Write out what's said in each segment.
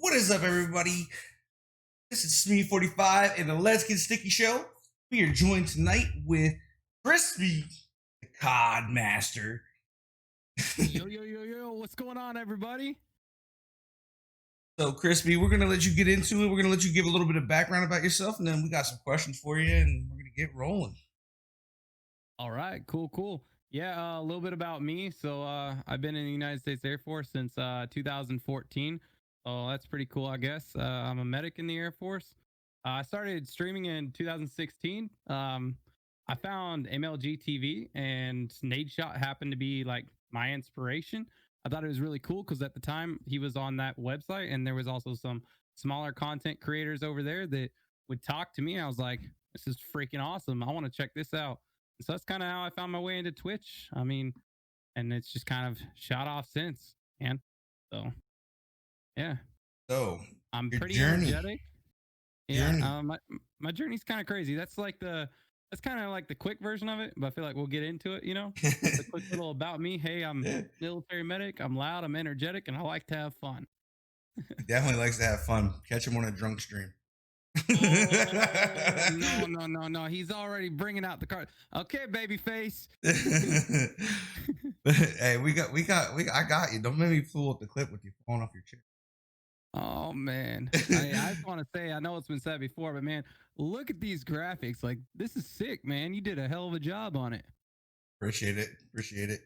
What is up, everybody? This is Smee45 and the Let's Get Sticky show. We are joined tonight with Krispy, the Cod Master. Yo, what's going on, everybody? So, Krispy, we're going to let you get into it. We're going to let you give a little bit of background about yourself, and then we got some questions for you, and we're going to get rolling. All right, cool. Yeah, a little bit about me. So I've been in the United States Air Force since 2014. Oh, that's pretty cool, I guess. I'm a medic in the Air Force. I started streaming in 2016. I found MLG TV, and Nade Shot happened to be like my inspiration. I thought it was really cool because at the time he was on that website, and there was also some smaller content creators over there that would talk to me. I was like, this is freaking awesome. I want to check this out. So that's kind of how I found my way into Twitch. I mean, and it's just kind of shot off since, man. So, yeah. So, I'm your pretty journey. energetic. Yeah, my journey's kind of crazy. That's kind of like the quick version of it, but I feel like we'll get into it. Just a quick little about me. Hey, I'm military medic. I'm loud. I'm energetic, and I like to have fun. He definitely likes to have fun. Catch him on a drunk stream. Oh, no. He's already bringing out the card. Okay, baby face. Hey, I got you. Don't make me fool up the clip with you falling off your chair. Oh man, I just want to say, I know it's been said before, but man, look at these graphics. Like, this is sick, man. You did a hell of a job on it. Appreciate it.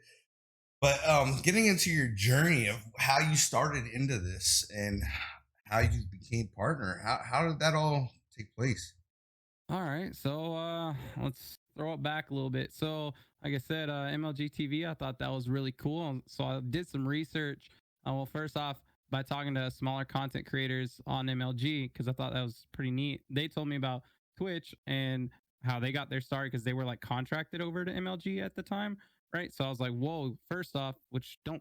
But getting into your journey of how you started into this and how you became partner, how did that all take place? All right, so let's throw it back a little bit. So, like I said, MLG TV, I thought that was really cool. So I did some research. Well, first off, by talking to smaller content creators on MLG, because I thought that was pretty neat. They told me about Twitch and how they got their start because they were like contracted over to MLG at the time, right? So I was like, whoa, first off,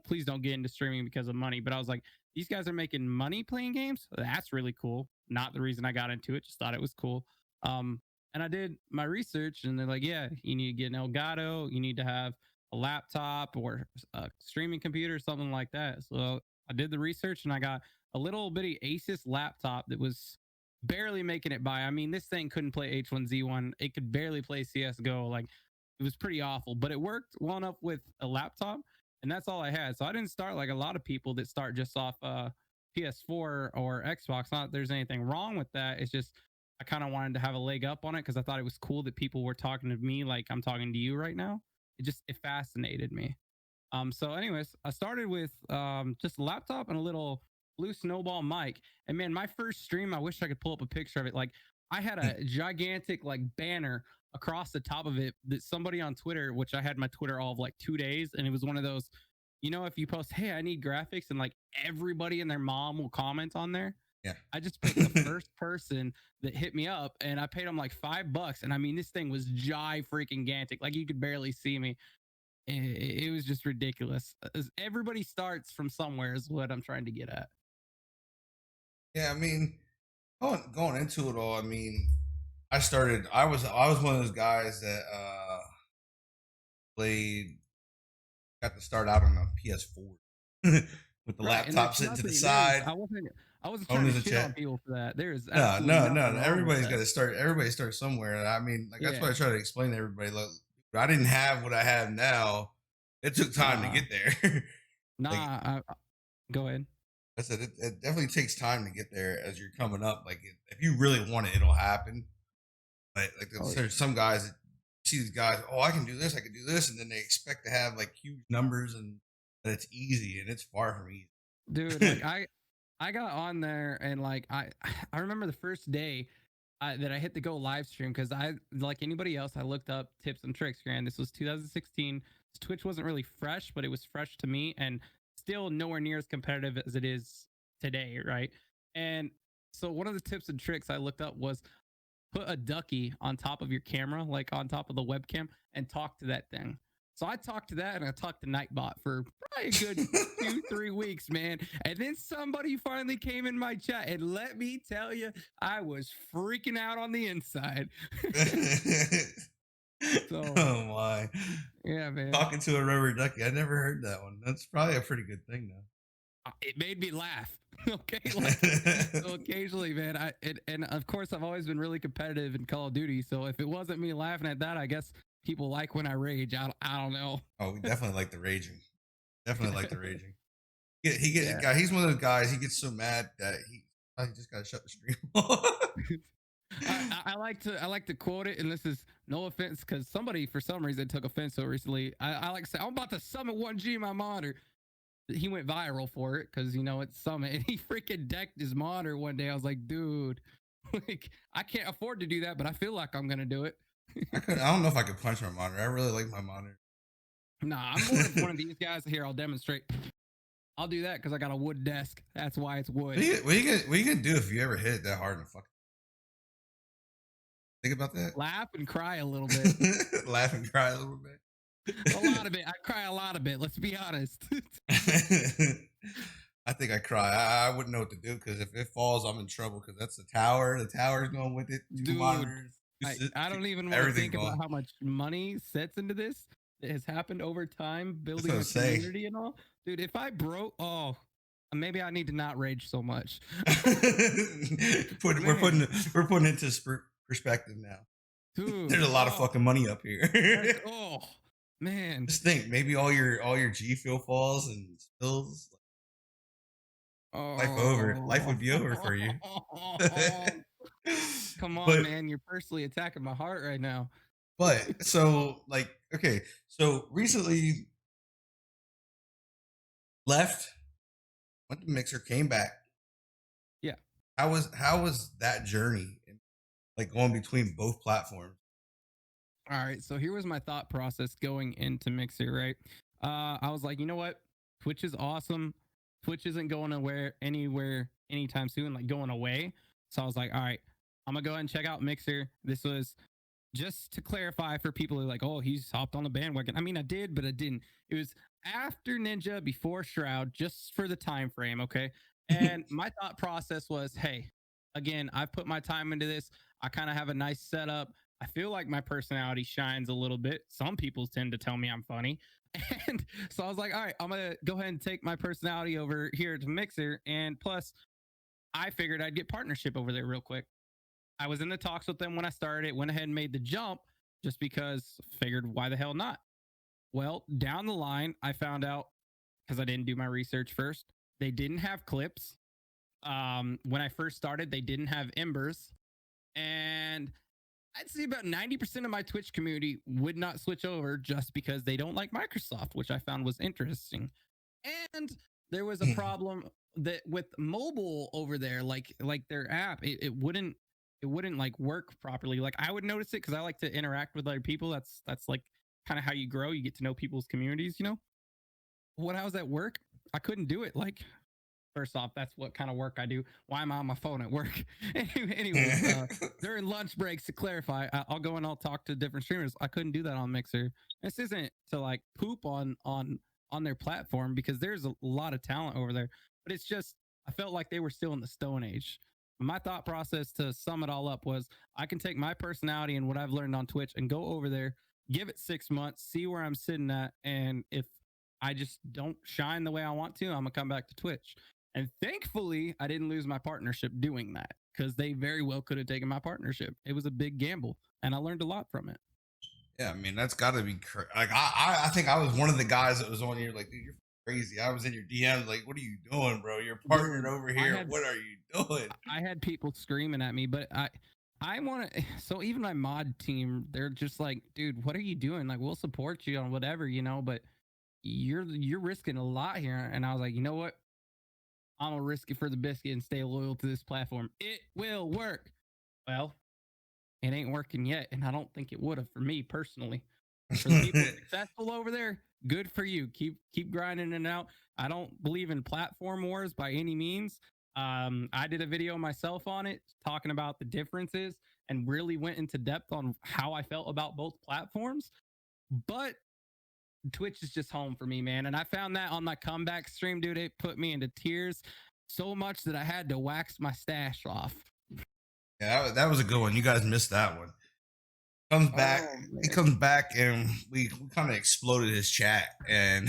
please don't get into streaming because of money. But I was like, these guys are making money playing games. That's really cool. Not the reason I got into it, just thought it was cool. And I did my research, and they're like, yeah, you need to get an Elgato, you need to have a laptop or a streaming computer, something like that. So I did the research, and I got a little bitty Asus laptop that was barely making it by. I mean, this thing couldn't play H1Z1. It could barely play CSGO. Like, it was pretty awful, but it worked well enough with a laptop, and that's all I had. So I didn't start like a lot of people that start just off PS4 or Xbox. Not that there's anything wrong with that. It's just I kind of wanted to have a leg up on it because I thought it was cool that people were talking to me like I'm talking to you right now. It fascinated me. So anyways, I started with just a laptop and a little blue snowball mic. And man, my first stream, I wish I could pull up a picture of it. Like, I had a gigantic like banner across the top of it that somebody on Twitter, which I had my Twitter all of like 2 days, and it was one of those, if you post, hey, I need graphics, and like everybody and their mom will comment on there. Yeah. I just picked the first person that hit me up, and I paid them like $5. And I mean, this thing was freaking gantic. Like, you could barely see me. It was just ridiculous. Everybody starts from somewhere is what I'm trying to get at. Yeah, I mean, going into it all, I mean, I was one of those guys that played got to start out on a PS4 with the laptop sitting to the side. I wasn't trying to shit on people for that. There's no. Everybody's got to start. Everybody starts somewhere. I mean, like, that's what I try to explain to everybody. Look, I didn't have what I have now. It took time to get there. Go ahead. I said it definitely takes time to get there as you're coming up. Like, if you really want it, it'll happen. But like, there's some guys that see these guys. Oh, I can do this. And then they expect to have like huge numbers and that it's easy, and it's far from easy. Dude, like I got on there, and like I remember the first day that I hit the go live stream, because I, like anybody else, I looked up tips and tricks. Granted, this was 2016. Twitch wasn't really fresh, but it was fresh to me, and still nowhere near as competitive as it is today, right? And so one of the tips and tricks I looked up was put a ducky on top of your camera, like on top of the webcam, and talk to that thing. So I talked to that, and I talked to Nightbot for probably a good 2-3 weeks, man. And then somebody finally came in my chat, and let me tell you, I was freaking out on the inside. So, oh my. Yeah, man. Talking to a rubber ducky. I never heard that one. That's probably a pretty good thing, though. It made me laugh. Okay, like so occasionally, man. And of course I've always been really competitive in Call of Duty. So if it wasn't me laughing at that, I guess people like when I rage. I don't know. Oh, we definitely like the raging. Definitely like the raging. Yeah. Guy. He's one of those guys. He gets so mad that he just got to shut the stream off. I like to quote it, and this is no offense because somebody for some reason took offense so recently. I like to say I'm about to summon 1G in my monitor. He went viral for it because it's Summit, and he freaking decked his monitor one day. I was like, dude, like I can't afford to do that, but I feel like I'm gonna do it. I don't know if I could punch my monitor. I really like my monitor. Nah, I'm more of one of these guys here. I'll demonstrate. I'll do that because I got a wood desk. That's why it's wood. What you gonna do if you ever hit it that hard in a fucking? Think about that. Laugh and cry a little bit. Laugh and cry a little bit. A lot of it. I cry a lot of it. Let's be honest. I think I cry. I wouldn't know what to do because if it falls, I'm in trouble because that's the tower. The tower's going with it. Two Dude, monitors. I don't even want to think about how much money sets into this. It has happened over time, building a community and all. Dude, if I broke, maybe I need to not rage so much. We're putting it into perspective now. Dude, there's a lot of fucking money up here. like, oh man, just think, maybe all your G Fuel falls and spills. Life would be over for you. Come on, man, you're personally attacking my heart right now. But so like, okay, so recently left, went to Mixer, came back. Yeah. How was that journey? Like going between both platforms. All right, so here was my thought process going into Mixer, right? I was like, you know what? Twitch is awesome. Twitch isn't going anywhere anytime soon, like going away. So I was like, all right, I'm gonna go ahead and check out Mixer. This was just to clarify for people who are like, oh, he's hopped on the bandwagon. I mean, I did, but I didn't. It was after Ninja, before Shroud, just for the time frame, okay? And my thought process was, hey, again, I've put my time into this. I kind of have a nice setup. I feel like my personality shines a little bit. Some people tend to tell me I'm funny. And so I was like, all right, I'm going to go ahead and take my personality over here to Mixer. And plus, I figured I'd get partnership over there real quick. I was in the talks with them when I started, went ahead and made the jump just because figured why the hell not? Well, down the line, I found out because I didn't do my research first, they didn't have clips. When I first started, they didn't have embers. And I'd say about 90% of my Twitch community would not switch over just because they don't like Microsoft, which I found was interesting. And there was a problem that with mobile over there, like their app, it wouldn't like work properly. Like I would notice it because I like to interact with other people. That's like kind of how you grow. You get to know people's communities, When I was at work, I couldn't do it. Like, first off, that's what kind of work I do. Why am I on my phone at work? Anyways, during lunch breaks, to clarify, I'll go and I'll talk to different streamers. I couldn't do that on Mixer. This isn't to like poop on their platform because there's a lot of talent over there, but it's just I felt like they were still in the Stone Age. My thought process to sum it all up was I can take my personality and what I've learned on Twitch and go over there, give it 6 months, see where I'm sitting at, and if I just don't shine the way I want to, I'm gonna come back to Twitch. And thankfully, I didn't lose my partnership doing that because they very well could have taken my partnership. It was a big gamble, and I learned a lot from it. Yeah, I mean that's got to be like I think I was one of the guys that was on here like, dude, you're crazy. I was in your DMs like, what are you doing, bro? You're partnered over here. What are you doing? I had people screaming at me, but I want to. So even my mod team, they're just like, dude, what are you doing? Like, we'll support you on whatever, but you're risking a lot here. And I was like, you know what? I'm gonna risk it for the biscuit and stay loyal to this platform. It will work. Well, it ain't working yet, and I don't think it would have for me personally. For the people successful over there, good for you. Keep grinding it out. I don't believe in platform wars by any means. I did a video myself on it talking about the differences and really went into depth on how I felt about both platforms. But Twitch is just home for me, man. And I found that on my comeback stream, dude. It put me into tears so much that I had to wax my stash off. Yeah, that was a good one. You guys missed that one. Comes back, he comes back, and we kind of exploded his chat, and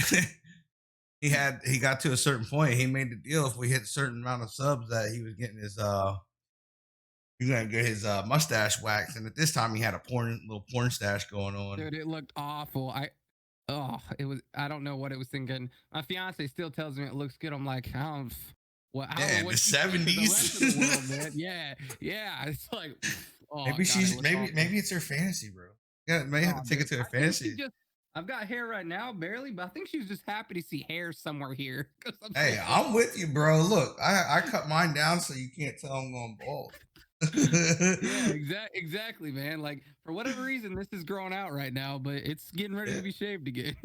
he got to a certain point. He made the deal if we hit a certain amount of subs that he was getting his he was gonna get his mustache waxed. And at this time, he had a little porn stash going on. Dude, it looked awful. It was. I don't know what it was thinking. My fiance still tells me it looks good. I'm like, I don't know Yeah, in the what she's thinking the rest of the world, '70s. man. Yeah, yeah. It's like, oh Maybe god, it she's looked awful. maybe it's her fantasy, bro. Yeah, may have Oh, to take dude, it to her I think she fantasy. just. I've got hair right now, barely, but I think she's just happy to see hair somewhere here because I'm so Hey, bald. I'm with you, bro. Look, I cut mine down so you can't tell I'm going bald. Yeah, exactly, man. Like for whatever reason, this is growing out right now, but it's getting ready to Yeah. be shaved again.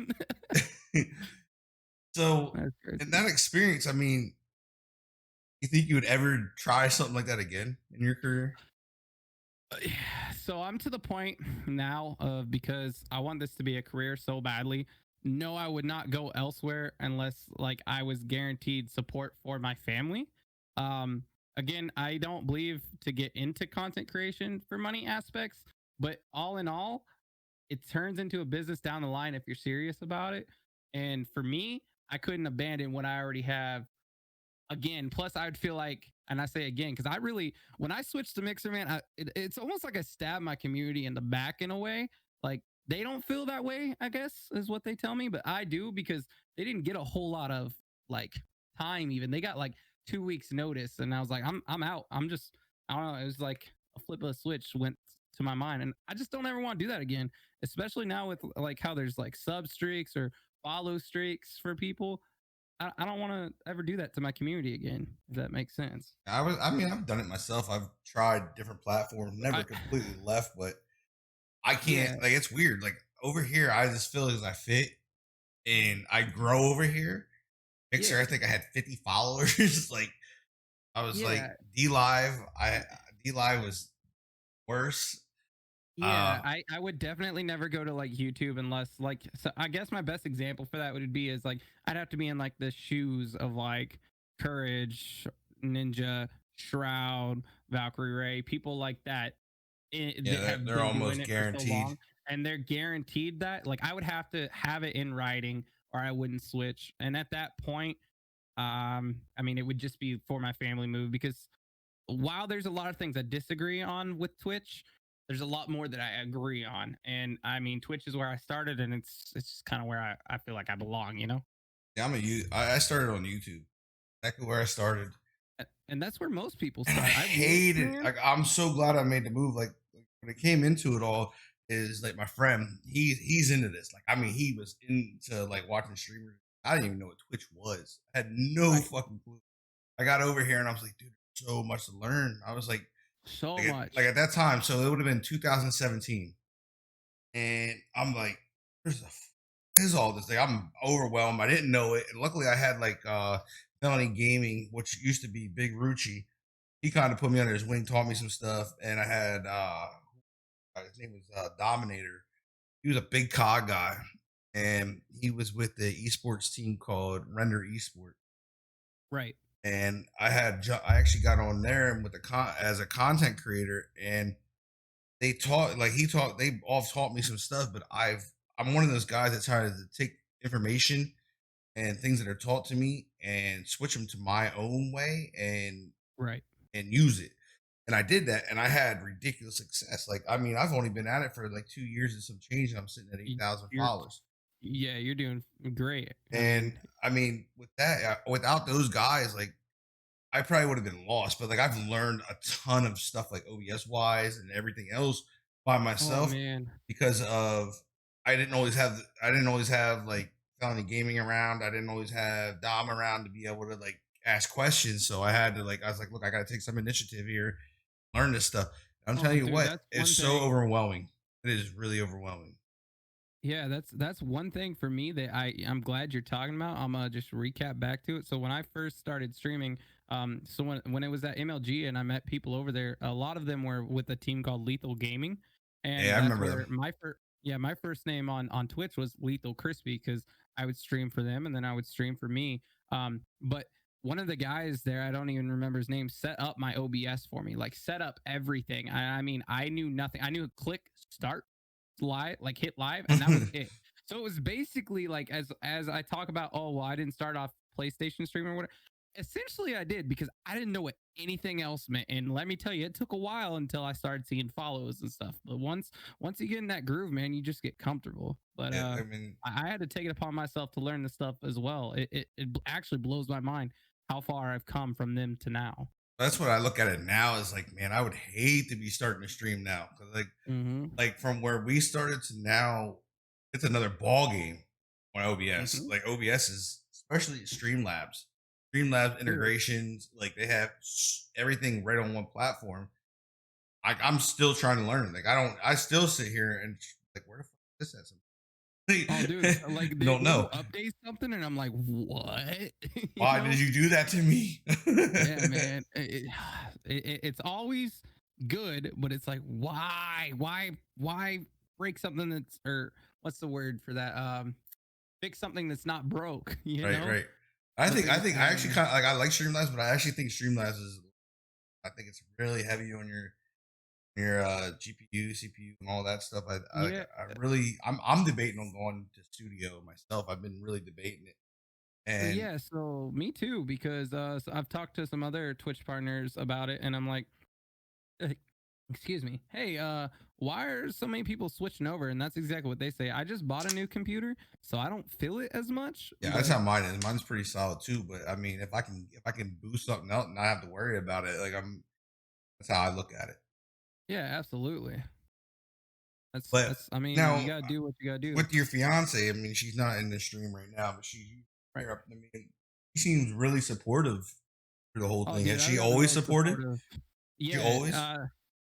So, That's in crazy. that experience, I mean, you think you would ever try something like that again in your career? So I'm to the point now of because I want this to be a career so badly. No, I would not go elsewhere unless like I was guaranteed support for my family. Um, Again, I don't believe to get into content creation for money aspects, but all in all, it turns into a business down the line if you're serious about it. And for me, I couldn't abandon what I already have again. Plus, I would feel like, and I say again, because I really, when I switched to Mixer, man, it's almost like I stabbed my community in the back in a way. Like they don't feel that way, I guess, is what they tell me, but I do because they didn't get a whole lot of like time. Even they got like 2 weeks notice, and I was like, I'm out. I'm just, I don't know. It was like a flip of a switch went to my mind, and I just don't ever want to do that again. Especially now with like how there's like sub streaks or follow streaks for people. I don't want to ever do that to my community again, if that makes sense. I mean, I've done it myself. I've tried different platforms, never I completely left, but I can't. yeah, Like, it's weird. Like over here, I just feel as I fit and I grow over here. Mixer, I yeah, think I had 50 followers. Like, I was like yeah, D Live. D Live was worse. yeah. Uh, I would definitely never go to like YouTube unless like so I guess my best example for that would be is like I'd have to be in like the shoes of like Courage, Ninja, Shroud, Valkyrie Ray, people like that yeah, that have they're been doing almost it for so guaranteed. long, and they're guaranteed that like I would have to have it in writing or I wouldn't switch. And at that point, I mean, it would just be for my family move because while there's a lot of things I disagree on with Twitch, there's a lot more that I agree on. And I mean, Twitch is where I started, and it's just kind of where I feel like I belong, you know. Yeah, I started on YouTube. Exactly where I started. And that's where most people And I start. I've looked, hated. man. Like, I'm so glad I made the move. Like when it came into it all, is like my friend. He's into this. Like, I mean, he was into like watching streamers. I didn't even know what Twitch was. I had no Right, fucking clue. I got over here and I was like, dude, there's so much to learn. I was so like much. at that time, so it would have been 2017, and I'm like, there's a what is all this thing? I'm overwhelmed. I didn't know it, and luckily I had like Felony Gaming, which used to be Big Rucci. He kind of put me under his wing, taught me some stuff, and I had his name was Dominator. He was a big COD guy, and he was with the esports team called Render Esport. Right, And I actually got on there with as a content creator, and they all taught me some stuff, but I'm one of those guys that try to take information and things that are taught to me and switch them to my own way right. and use it. And I did that, and I had ridiculous success. Like, I mean, I've only been at it for like 2 years and some change, and I'm sitting at 8,000 You're followers. yeah, you're doing great. I And mean, I mean, with that, without those guys, like I probably would have been lost. But like I've learned a ton of stuff, like OBS wise and everything else by oh myself man. because of I didn't always have like Felony Gaming around. I didn't always have Dom around to be able to like ask questions. So I was like, look, I got to take some initiative here, learn this stuff. I'm Oh, telling you dude, what, that's it's one so thing. overwhelming. It is really overwhelming. Yeah, that's one thing for me that I'm glad you're talking about. I'm gonna just recap back to it. So when I first started streaming, so when it was at MLG and I met people over there, a lot of them were with a team called Lethal Gaming, Yeah, and I that's remember where them. my first name on Twitch was Lethal Crispy because I would stream for them and then I would stream for me. But one of the guys there, I don't even remember his name, set up my OBS for me, like set up everything. I mean, I knew nothing. I knew click start live, like hit live, and that was it. So it was basically like as I talk about, oh well, I didn't start off PlayStation streamer or whatever. Essentially, I did because I didn't know what anything else meant. And let me tell you, it took a while until I started seeing follows and stuff. But once you get in that groove, man, you just get comfortable. But Yeah, I mean, I had to take it upon myself to learn this stuff as well. It actually blows my mind how far I've come from them to now. that's what I look at it now is like, man, I would hate to be starting to stream now because Mm-hmm. like from where we started to now, it's another ball game on OBS. Mm-hmm. Like OBS is especially Streamlabs, Streamlabs True. integrations. Like they have everything right on one platform. I'm still trying to learn. Like I don't. I still sit here and like, where the fuck is this at? Oh, dude, like Don't they know. will update something, and I'm like, what? you Why did know? you do that to me? Yeah, man. It's always good, but it's like, why break something that's or what's the word for that? Fix something that's not broke. You Right, know? right. I But think then, I actually kind of like I like Streamlabs, but I actually think Streamlabs is I think it's really heavy on your GPU, CPU, and all that stuff. yeah, I really I'm debating on going to studio myself. I've been really debating it, and yeah. So me too, because so I've talked to some other Twitch partners about it, and I'm like, uh, excuse me, hey, why are so many people switching over? And that's exactly what they say. I just bought a new computer, so I don't feel it as much, yeah, that's but how mine is. Mine's pretty solid too. But I mean, if I can boost something out and not have to worry about it, like I'm that's how I look at it. yeah, absolutely. But That's I mean, now you gotta do what you gotta do. with your fiance, I mean, she's not in the stream right now, but she's Right. I mean, she seems really supportive through the whole Oh, thing. dude, Has I've she got the always most supported? supportive. She Yeah, always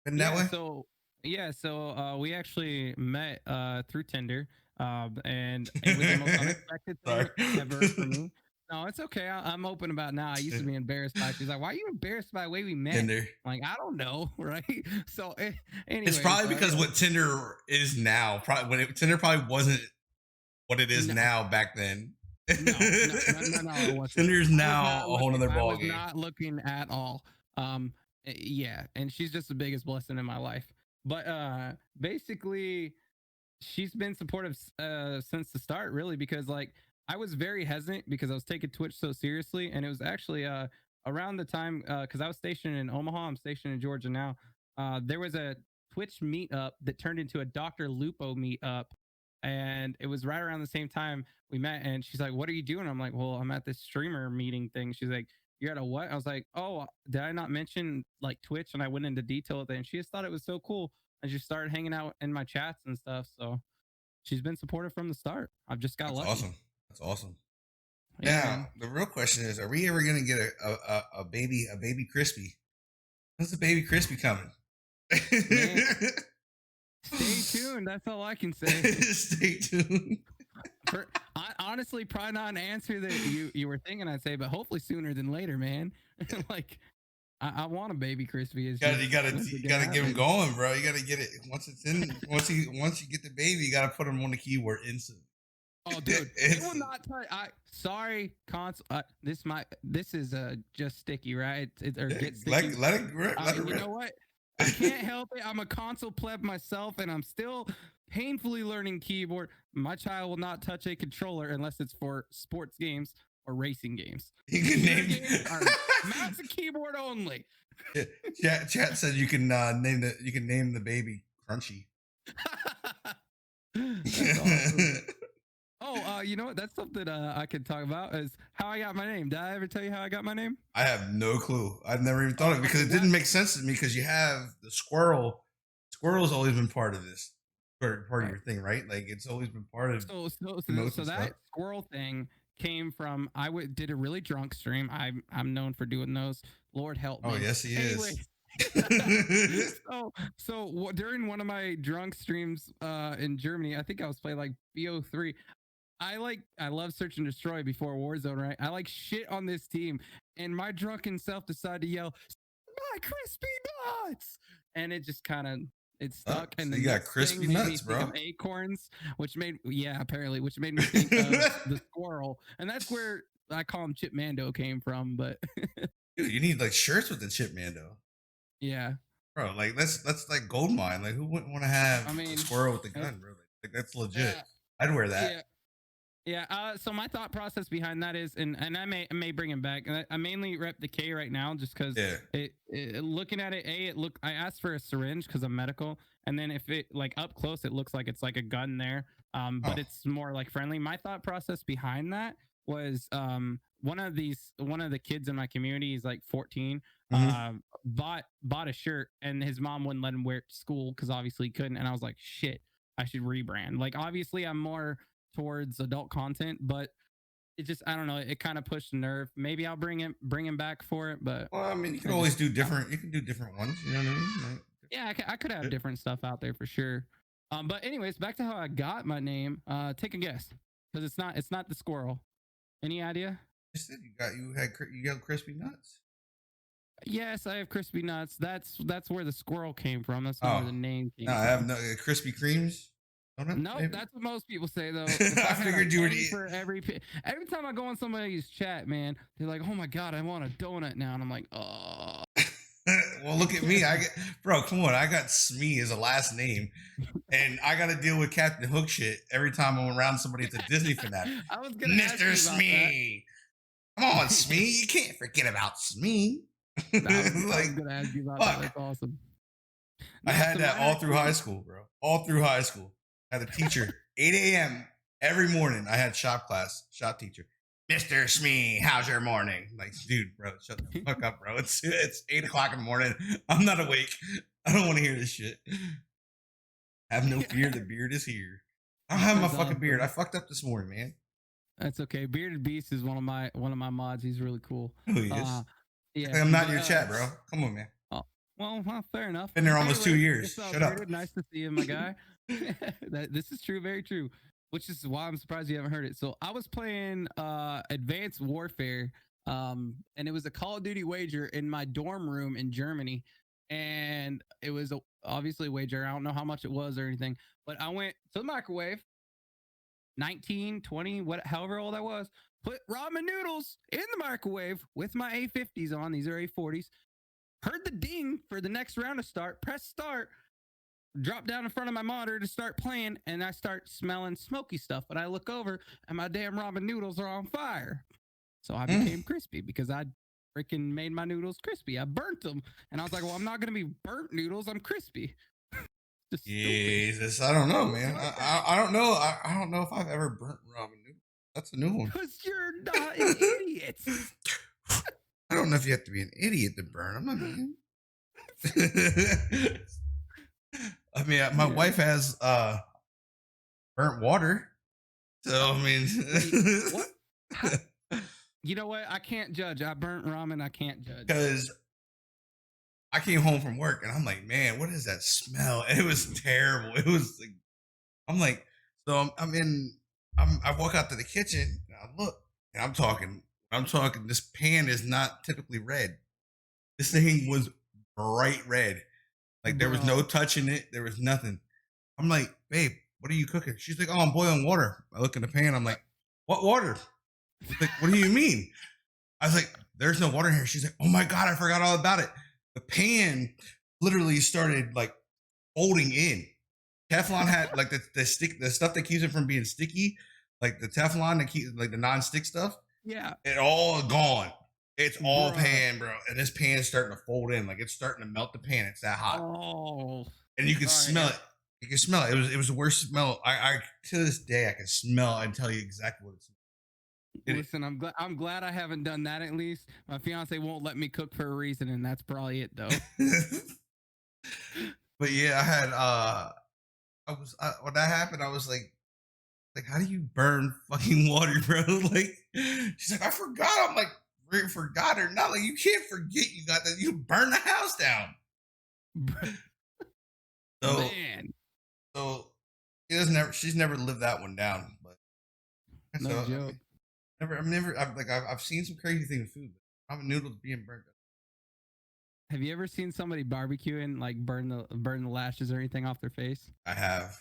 been that yeah. way. So we actually met through Tinder, and it was the most unexpected Sorry. thing ever for me. No, it's okay. I'm open about it now. I used to be embarrassed by it. She's like, "Why are you embarrassed by the way we met?" Tinder. I'm like, I don't know, right? So, It's anyways, probably because yeah, what Tinder is now. Probably Tinder probably wasn't what it is no, now back then. no, it wasn't. Tinder's I was now not a whole looking. other I ball was game. not looking at all. Yeah, and she's just the biggest blessing in my life. But basically, she's been supportive since the start, really, because like I was very hesitant because I was taking Twitch so seriously, and it was actually around the time because I was stationed in Omaha, I'm stationed in Georgia now. There was a Twitch meetup that turned into a Dr. Lupo meetup, and it was right around the same time we met. And she's like, "What are you doing?" I'm like, "Well, I'm at this streamer meeting thing." She's like, "You're at a what?" I was like, "Oh, did I not mention like Twitch?" And I went into detail with it, and she just thought it was so cool. And she started hanging out in my chats and stuff. So she's been supportive from the start. I've just got That's lucky. awesome. That's awesome. Yeah, Now man. the real question is: are we ever gonna get a baby Crispy? When's the baby Crispy coming? Man, stay tuned. That's all I can say. Stay tuned. For honestly, probably not an answer that you were thinking I'd say, but hopefully sooner than later, man. Like I want a baby crispy. It's just when's it You gonna gotta get him happen? going, bro. You gotta get it once it's in. Once you get the baby, you gotta put him on the keyboard instant. Oh, dude, it will Instant. not touch. I sorry, console. This is just sticky, right? Or get sticky. Let it rip. Let it You rip. know what? I can't help it. I'm a console pleb myself, and I'm still painfully learning keyboard. My child will not touch a controller unless it's for sports games or racing games. You can Computer name. games are mouse and keyboard only. Chat said you can name the baby Crunchy. That's awesome. Oh, you know what? That's something I could talk about is how I got my name. Did I ever tell you how I got my name? I have no clue. I've never even thought of it because Okay, it didn't make sense to me because you have the squirrel. Squirrel's always been part of this part of right. your thing, right? Like it's always been part of emotes So and stuff. that squirrel thing came from did a really drunk stream. I'm known for doing those. Lord help Oh me. yes, he Anyway, is. during one of my drunk streams in Germany, I think I was playing like BO3. I love search and destroy before Warzone, right? I like shit on this team, and my drunken self decided to yell, "My crispy nuts!" And it just kind of it stuck. And So the you got nuts thing crispy made me nuts, think of bro. acorns, which made me think of the squirrel, and that's where I call him Chip Mando came from. But Dude, you need like shirts with the chip man though. yeah, Bro, like that's like gold mine. Like who wouldn't want to have I a mean, squirrel with a it's gun, bro? Like that's uh, legit. I'd wear that. Yeah. Yeah. So my thought process behind that is, and I may bring him back. I mainly rep the K right now, just because Yeah. looking at it, I asked for a syringe because I'm medical, and then if it like up close, it looks like it's like a gun there. But Oh. it's more like friendly. My thought process behind that was one of the kids in my community is like 14. Hmm. Bought a shirt, and his mom wouldn't let him wear it to school because obviously he couldn't. And I was like, shit, I should rebrand. Like obviously I'm more towards adult content, but it just, I don't know, it kind of pushed the nerve. Maybe I'll bring him back for it, but Well, I mean, you can I always just do different. You can do different ones. You know what I mean? Like, yeah, I could have shit. different stuff out there for sure. But anyways, back to how I got my name. Take a guess, because it's not the squirrel. Any idea? You said you got crispy nuts. Yes, I have crispy nuts. That's where the squirrel came from. That's where Oh the name no, came I have from. no Krispy Kremes. Donut, Nope, maybe. that's what most people say though. If I I had a figured you would penny eat. for every time I go on somebody's chat, man, they're like, "Oh my god, I want a donut now," and I'm like, "Oh." Well, look at me. I get, bro. Come on, I got Smee as a last name, and I got to deal with Captain Hook shit every time I'm around somebody that's a Disney fanatic. I was gonna ask Mister you about that. Smee, come on, Smee. You can't forget about Smee. I was Like, gonna ask you about that. fuck. That's awesome. I No, had so that mine all through high actually. school, bro. All through high school. I had a teacher, 8 a.m. every morning. I had shop class, shop teacher. Mr. Smee, how's your morning? Like, dude, bro, shut the fuck up, bro. It's 8 o'clock in the morning. I'm not awake. I don't want to hear this shit. Have no fear, the beard is here. I don't have my That's fucking beard. I awesome. fucked up this morning, man. That's okay. Bearded Beast is one of my mods. He's really cool. Oh, he Uh, is. yeah, I'm not in but your chat, bro. Come on, man. oh, well, fair enough. Been there almost 2 Anyways, years. what's up, Shut up. Bearded? Nice to see you, my guy. This is true, very true. Which is why I'm surprised you haven't heard it. So I was playing Advanced Warfare, and it was a Call of Duty wager in my dorm room in Germany, and it was obviously a wager. I don't know how much it was or anything, but I went to the microwave, 19, 20, however old I was, put ramen noodles in the microwave with my A50s on. These are A40s. Heard the ding for the next round to start, press start, drop down in front of my monitor to start playing, and I start smelling smoky stuff. But I look over and my damn ramen noodles are on fire. So I became crispy because I freaking made my noodles crispy. I burnt them. And I was like, well, I'm not going to be burnt noodles. I'm crispy. Just stupid. Jesus, I don't know, man. I don't know. I don't know if I've ever burnt ramen noodles. That's a new one. Because you're not an idiot. I don't know if you have to be an idiot to burn them. I mean, my Yeah. wife has burnt water. So I mean, Wait, what? You know what? I can't judge. I burnt ramen. I can't judge. Because I came home from work and I'm like, man, what is that smell? And it was terrible. It was like, I'm like, so I walk out to the kitchen and I look and I'm talking, this pan is not typically red. This thing was bright red. Like there was no Bro. touching it. There was nothing. I'm like, babe, what are you cooking? She's like, oh, I'm boiling water. I look in the pan. I'm like, what water? She's like, what do you mean? I was like, there's no water in here. She's like, oh my God, I forgot all about it. The pan literally started like folding in. Teflon had like the stuff that keeps it from being sticky, like the Teflon that keeps like the non-stick stuff. Yeah. It all gone. It's all Bruh. pan, bro. And this pan is starting to fold in, like it's starting to melt the pan. It's that hot, Oh. and you can All right, smell yeah. it. You can smell it. It was the worst smell. I to this day I can smell and tell you exactly what it's. Listen, I'm glad I haven't done that. At least my fiance won't let me cook for a reason, and that's probably it, though. But yeah, I had when that happened, I was like, how do you burn fucking water, bro? Like, she's like, I forgot. I'm like, forgot or not? Like, you can't forget you got that. You burned the house down. So, Man, so she's never lived that one down. But no so, joke. I've seen some crazy things with food. But ramen noodles being burnt. Have you ever seen somebody barbecue and like burn the lashes or anything off their face? I have.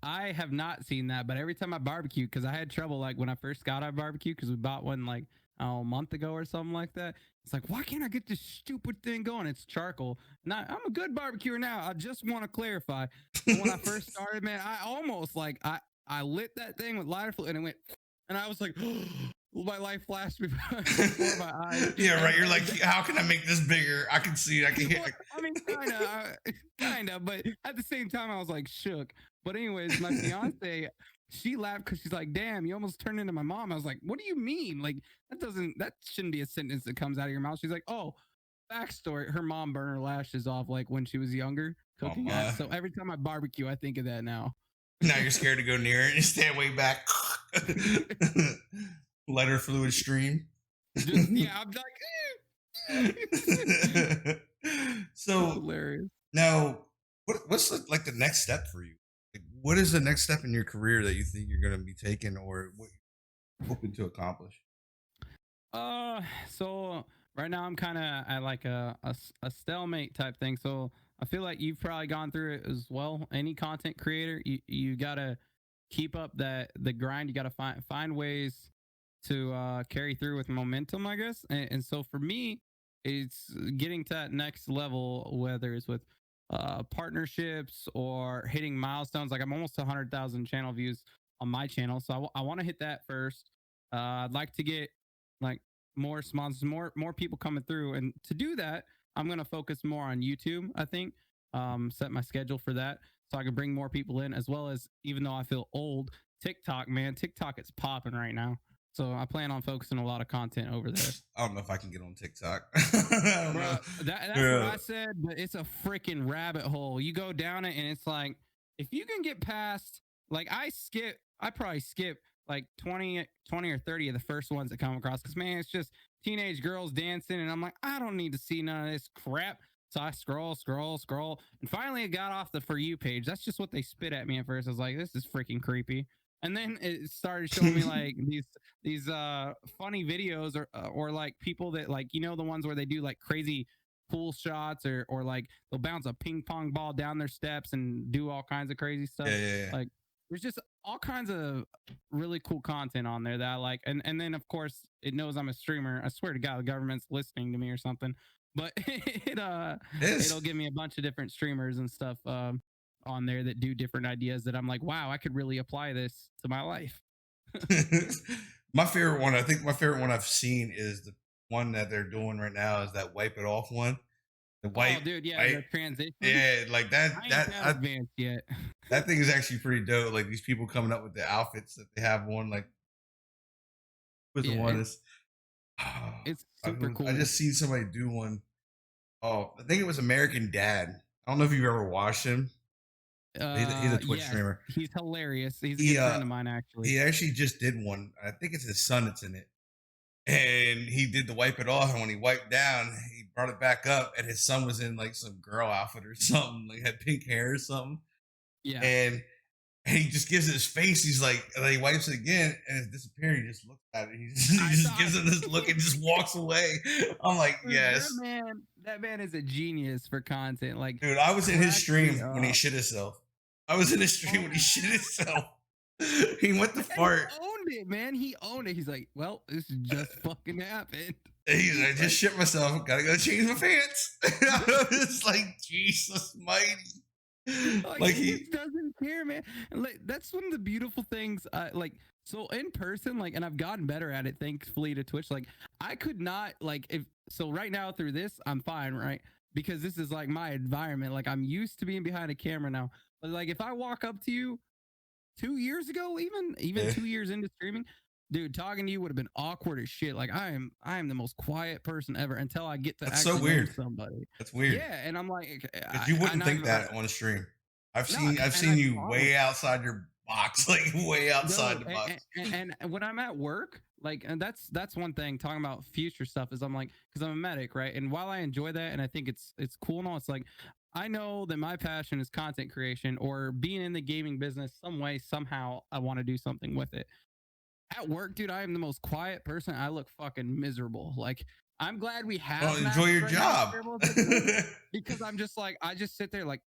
I have not seen that, but every time I barbecue, because I had trouble like when I first got our barbecue, because we bought one like a month ago or something like that. It's like, why can't I get this stupid thing going? It's charcoal. Now I'm a good barbecuer now. I just want to clarify. But when I first started, man, I almost like I lit that thing with lighter fluid and it went, and I was like, my life flashed before my eyes. Yeah, right. You're like, And how can I make this bigger? I can see it. I can hear. well, I mean, kind of, but at the same time, I was like shook. But anyways, my fiance, she laughed because she's like, "Damn, you almost turned into my mom." I was like, "What do you mean? Like that shouldn't be a sentence that comes out of your mouth." She's like, "Oh, backstory: her mom burned her lashes off like when she was younger Oh cooking at. my! So every time I barbecue, I think of that now." Now you're scared to go near it. You stand way back. Lighter fluid stream. Just yeah, I'm like, it's So hilarious. now, what's like the next step for you? Like, what is the next step in your career that you think you're going to be taking, or what you're hoping to accomplish? So right now I'm kind of at like a stalemate type thing. So I feel like you've probably gone through it as well. Any content creator, you gotta keep up the grind. You gotta find ways to carry through with momentum, I guess. And so for me, it's getting to that next level, whether it's with partnerships or hitting milestones. Like I'm almost 100,000 channel views on my channel, so I want to hit that first. I'd like to get like more sponsors, more people coming through, and to do that, I'm gonna focus more on YouTube. I think set my schedule for that so I can bring more people in, as well as even though I feel old, TikTok, man, TikTok is popping right now. So I plan on focusing a lot of content over there. I don't know if I can get on TikTok. I don't know. Bro, that's what Yeah. I said, but it's a freaking rabbit hole. You go down it and it's like if you can get past like I probably skip like 20 or 30 of the first ones that come across because man, it's just teenage girls dancing and I'm like, I don't need to see none of this crap. So I scroll, and finally it got off the For You page. That's just what they spit at me at first. I was like, this is freaking creepy. And then it started showing me like these funny videos or like people that like the ones where they do like crazy pool shots or like they'll bounce a ping pong ball down their steps and do all kinds of crazy stuff. Yeah, yeah, Like there's just all kinds of really cool content on there that I like. And then of course it knows I'm a streamer. I swear to God, the government's listening to me or something. But it it'll is. give me a bunch of different streamers and stuff on there that do different ideas that I'm like, wow, I could really apply this to my life. My favorite one, I think my favorite one I've seen is the one that they're doing right now is that wipe it off one. The Oh, dude, yeah, white, the transition. yeah, like that. I ain't that advanced yet. That thing is actually pretty dope. Like these people coming up with the outfits that they have on. Like, was the Yeah, one is. it's super I cool. just seen somebody do one. Oh, I think it was American Dad. I don't know if you've ever watched him. He's a Twitch Yes, streamer. he's hilarious. He's a He good friend of mine, actually. he actually just did one. I think it's his son that's in it. And he did the wipe it off, and when he wiped down, he brought it back up, and his son was in like some girl outfit or something, like had pink hair or something. Yeah, And he just gives it his face. He's like, and then he wipes it again, and it's disappearing. He just looks at it. He I just saw gives it this look and just walks away. I'm like, that yes, man. That man is a genius for content. Like, dude. I was in his crack me stream when he up. shit himself. I was in his stream Oh, when he shit himself. He went to and he fart. owned it, man. He owned it. He's like, well, this just fucking happened. He's like, I just Like, shit myself. Gotta go change my pants. It's like Jesus mighty. like Like he he, just doesn't care, man. And like that's one of the beautiful things. Like so in person, like, and I've gotten better at it thankfully to Twitch. Like I could not like if so right now through this, I'm fine, right? Because this is like my environment. Like I'm used to being behind a camera now. But like if I walk up to you 2 years ago, even yeah, 2 years into streaming, dude, talking to you would have been awkward as shit. Like I am the most quiet person ever until I get to that's so actually know weird. somebody. That's weird. Yeah, and I'm like, Because you I wouldn't not think even that on stream. no, I've and seen I you promise. way outside your box, like way outside No, the box. and when I'm at work, like, and that's one thing. Talking about future stuff is I'm like, because I'm a medic, right? And while I enjoy that, and I think it's cool and all, it's like I know that my passion is content creation or being in the gaming business some way, somehow. I want to do something with it. At work, dude, I am the most quiet person. I look fucking miserable. Like, I'm glad we Well, have enjoy masks your right now. job. We're able to do it because I'm just like, I just sit there like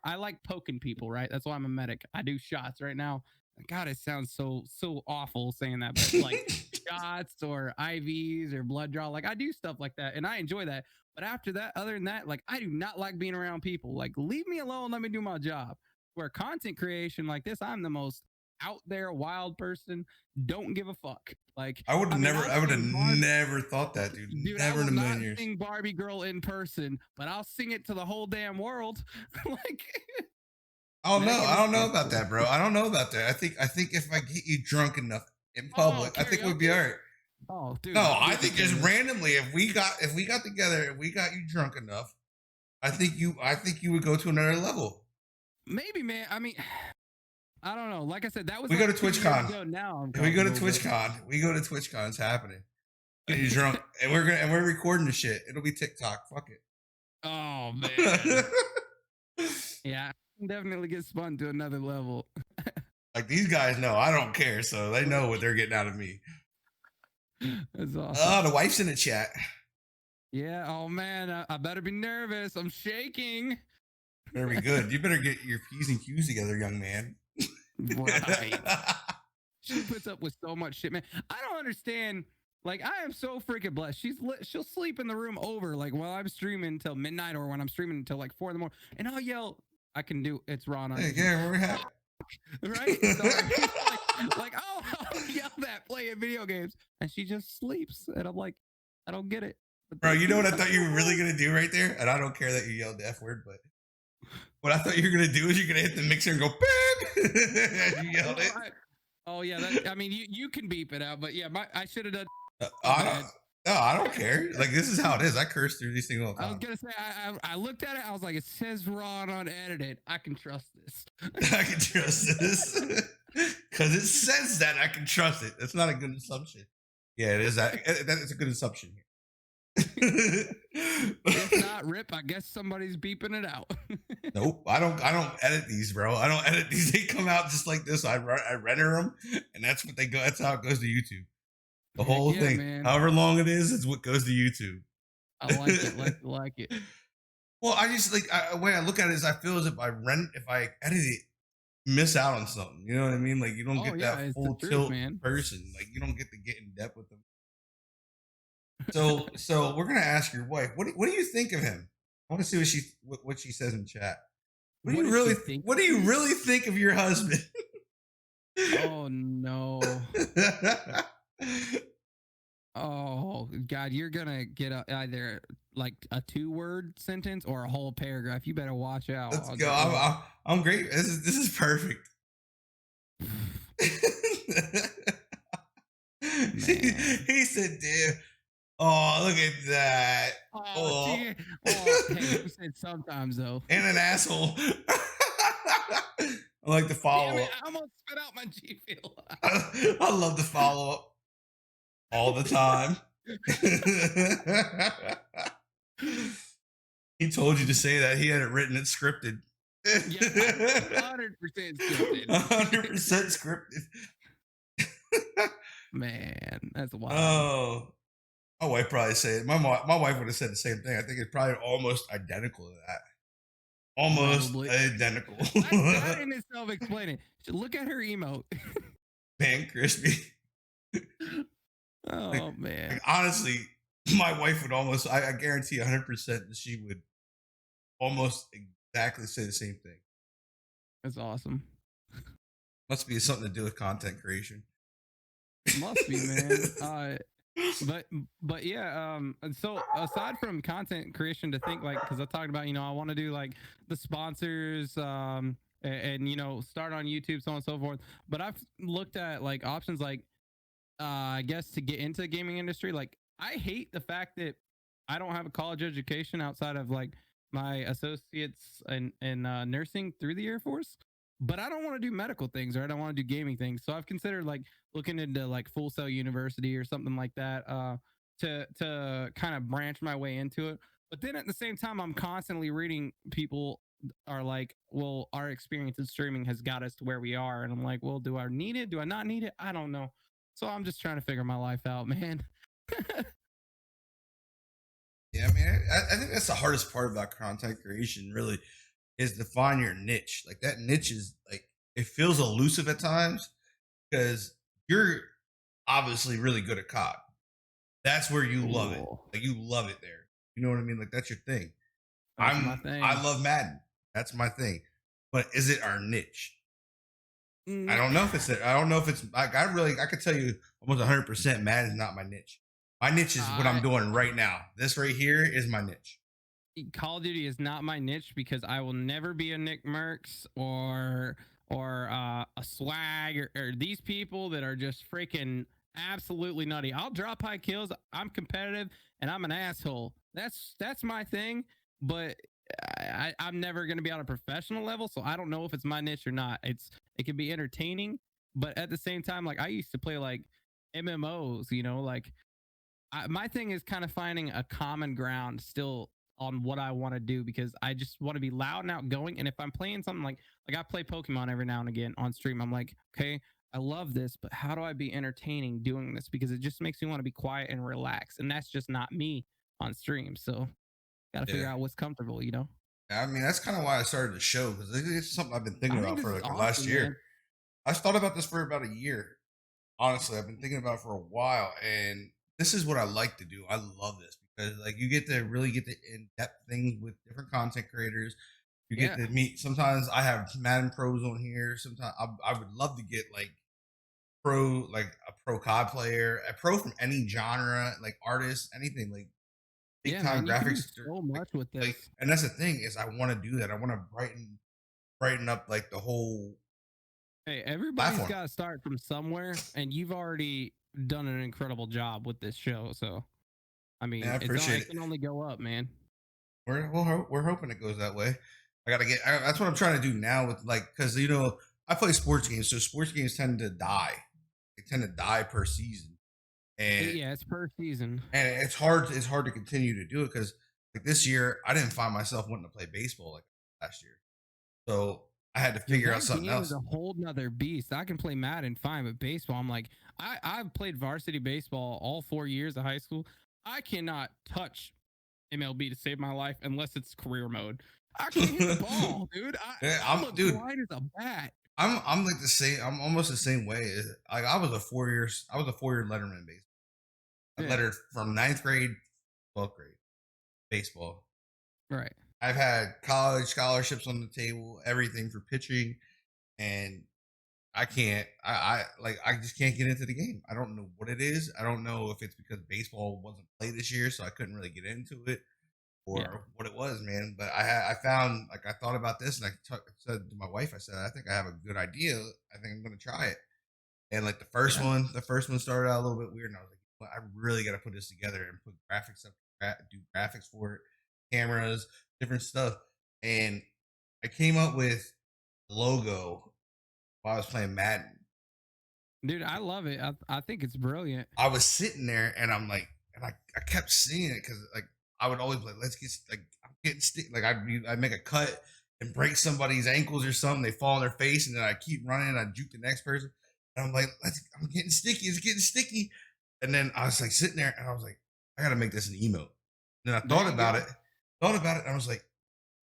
I like poking people, right? That's why I'm a medic. I do shots right now. God, it sounds so awful saying that, but like shots or IVs or blood draw, like I do stuff like that, and I enjoy that. But after that, other than that, like I do not like being around people. Like, leave me alone. Let me do my job. Where content creation like this, I'm the most out there, wild person, don't give a fuck. Like, I would have mean, never, I'll I would have sing Barbie, never thought that, dude. dude. I Never in will a not million years. sing Barbie Girl in person, but I'll sing it to the whole damn world. Like, Oh no, Megan I Thee don't know about Stallion. that, bro. I don't know about that. I think if I get you drunk enough in Oh, public, I think we'd be all karaoke. right. Oh, dude, No, I'll I beat the think just shit. randomly, if we got together, if we got you drunk enough, I think you would go to another level. Maybe, man. I mean, I don't know. Like I said, that was We go like to 2 years TwitchCon. ago. Now I'm If we go to comfortable, but TwitchCon, it's happening. And you're drunk, and we're recording the shit. It'll be TikTok. Fuck it. oh man, yeah, I can definitely get spun to another level. Like these guys know I don't care, so they know what they're getting out of me. That's awesome. Oh, the wife's in the chat. Yeah. Oh man, I better be nervous. I'm shaking. Better be good. You better get your P's and Q's together, young man. Right. She puts up with so much shit, man. I don't understand. Like, I am so freaking blessed. She'll sleep in the room over, like, while I'm streaming until midnight, or when I'm streaming until like 4 in the morning, and I'll yell, "I can do it's Ron on Hey, YouTube." yeah, we're happy. Right? So, like, oh, I'll yell that playing video games, and she just sleeps, and I'm like, I don't get it. But Bro, that's you know what I cool. thought you were really gonna do right there? And I don't care that you yelled the F word, but what I thought you were gonna do is you're gonna hit the mixer and go beep. You yelled it. Oh yeah, I mean, you can beep it out, but yeah, I should have done. I don't care. Like this is how it is. I curse through these things all the I was time. gonna say, I looked at it, I was like, it says Ron unedited. I can trust this. I can trust this because it says that I can trust it. That's not a good assumption. Yeah, it is. That is a good assumption. If not, rip. I guess somebody's beeping it out. Nope, I don't edit these, bro. I don't edit these. They come out just like this. I render them, and that's what they go. That's how it goes to YouTube. The whole thing, man. however long it is what goes to YouTube. I like it. Like it. Well, I just like the way I look at it is I feel as if I edit it, miss out on something. You know what I mean? Like you don't get that full tilt person. Like you don't get to get in depth with them. So we're gonna ask your wife. What do you think of him? I want to see what she says in chat. What do you really think? What do you really think of your husband? Oh no. Oh God, you're gonna get either like a 2-word sentence or a whole paragraph. You better watch out. Let's go. I'm great. This is perfect. he said, "Dude, oh look at that." Oh, hey, you said sometimes though. And an asshole. I like the follow up. I almost spit out my G Fuel. I love the follow up all the time. He told you to say that. He had it written. It's scripted. Yeah, 100% scripted. 100% scripted. Man, that's wild. Oh, my wife probably said it. My wife would have said the same thing. I think it's probably almost identical to that. Almost identical. That in itself explaining. Look at her emote. Man, Krispy. Oh man. Like, honestly, my wife would almost. I guarantee 100% that she would almost exactly say the same thing. That's awesome. Must be something to do with content creation. Must be, man. But yeah, and so aside from content creation, to think like, because I talked about, I want to do like the sponsors, and start on YouTube, so on and so forth. But I've looked at like options like, I guess to get into the gaming industry. Like, I hate the fact that I don't have a college education outside of like my associates in nursing through the Air Force. But I don't want to do medical things, or I don't want to do gaming things. So I've considered like looking into like Full Sail University or something like that, to kind of branch my way into it. But then at the same time, I'm constantly reading people are like, well, our experience in streaming has got us to where we are. And I'm like, well, do I need it? Do I not need it? I don't know. So I'm just trying to figure my life out, man. Yeah, man. I think that's the hardest part about content creation, really, is to find your niche. Like that niche is like, it feels elusive at times because you're obviously really good at COD. That's where you love it. Like you love it there. You know what I mean? Like that's your thing. That's my thing. I love Madden. That's my thing. But is it our niche? I Mm, don't know if it's I don't know if it's like I could tell you almost 100% Madden is not my niche. My niche is what I'm I doing right now. This right here is my niche. Call of Duty is not my niche because I will never be a Nick Merckx or a Swag or these people that are just freaking absolutely nutty. I'll drop high kills. I'm competitive and I'm an asshole. That's my thing. But I'm never going to be on a professional level, so I don't know if it's my niche or not. It can be entertaining, but at the same time, like I used to play like MMOs, like my thing is kind of finding a common ground still on what I want to do because I just want to be loud and outgoing. And if I'm playing something like I play Pokemon every now and again on stream, I'm like, okay, I love this, but how do I be entertaining doing this? Because it just makes me want to be quiet and relax, and that's just not me on stream. So got to figure Yeah. out what's comfortable. I mean, that's kind of why I started the show because it's something I've been thinking I think about this for is like the last awesome, man. year. I thought about this for about a year. Honestly, I've been thinking about it for a while, and this is what I like to do. I love this because like you get to really get the in depth things with different content creators. You get Yeah, to meet. Sometimes I have Madden pros on here. Sometimes I would love to get like a pro COD player, a pro from any genre, like artist, anything like big yeah, time man. You can do graphics. so Like, much with like, this. and that's the thing is I want to do that. I want to brighten up like the whole Hey, everybody's platform. got to start from somewhere, and you've already done an incredible job with this show. So, I And I mean, appreciate it it. can only go up, man. We're hoping it goes that way. I gotta get. That's what I'm trying to do now with like because I play sports games, so sports games tend to die. They tend to die per season, and Yeah, it's per season. it's hard. It's hard to continue to do it because like this year I didn't find myself wanting to play baseball like last year, so I had to Dude, figure out that something game is else. a whole nother beast. I can play Madden fine, but baseball, I'm like, I've played varsity baseball all 4 years of high school. I cannot touch MLB to save my life unless it's career mode. I can't hit the ball, dude. Yeah, I look dude. blind as a bat. I'm like the same. I'm almost the same way. Like I was a 4 year letterman in baseball. I Yeah, lettered from ninth grade, 12th grade baseball. right. I've had college scholarships on the table, everything for pitching, and I can't. I just can't get into the game. I don't know what it is. I don't know if it's because baseball wasn't played this year, so I couldn't really get into it, Yeah, or what it was, man. But I found like I thought about this, and said to my wife, I said I think I have a good idea. I think I'm going to try it. And like yeah, the first one started out a little bit weird, and I was like, well, I really got to put this together and put graphics up, do graphics for it, cameras, different stuff, and I came up with a logo while I was playing Madden. dude. I love it. I think it's brilliant. I was sitting there, and I'm like, and I kept seeing it because like I would always be like, let's get like I'm getting stick, like I'd make a cut and break somebody's ankles or something. They fall on their face, and then I keep running, and I juke the next person. And I'm like, I'm getting sticky. It's getting sticky. And then I was like sitting there and I was like, I gotta make this an emote. And then I There you go, thought about it, and I was like,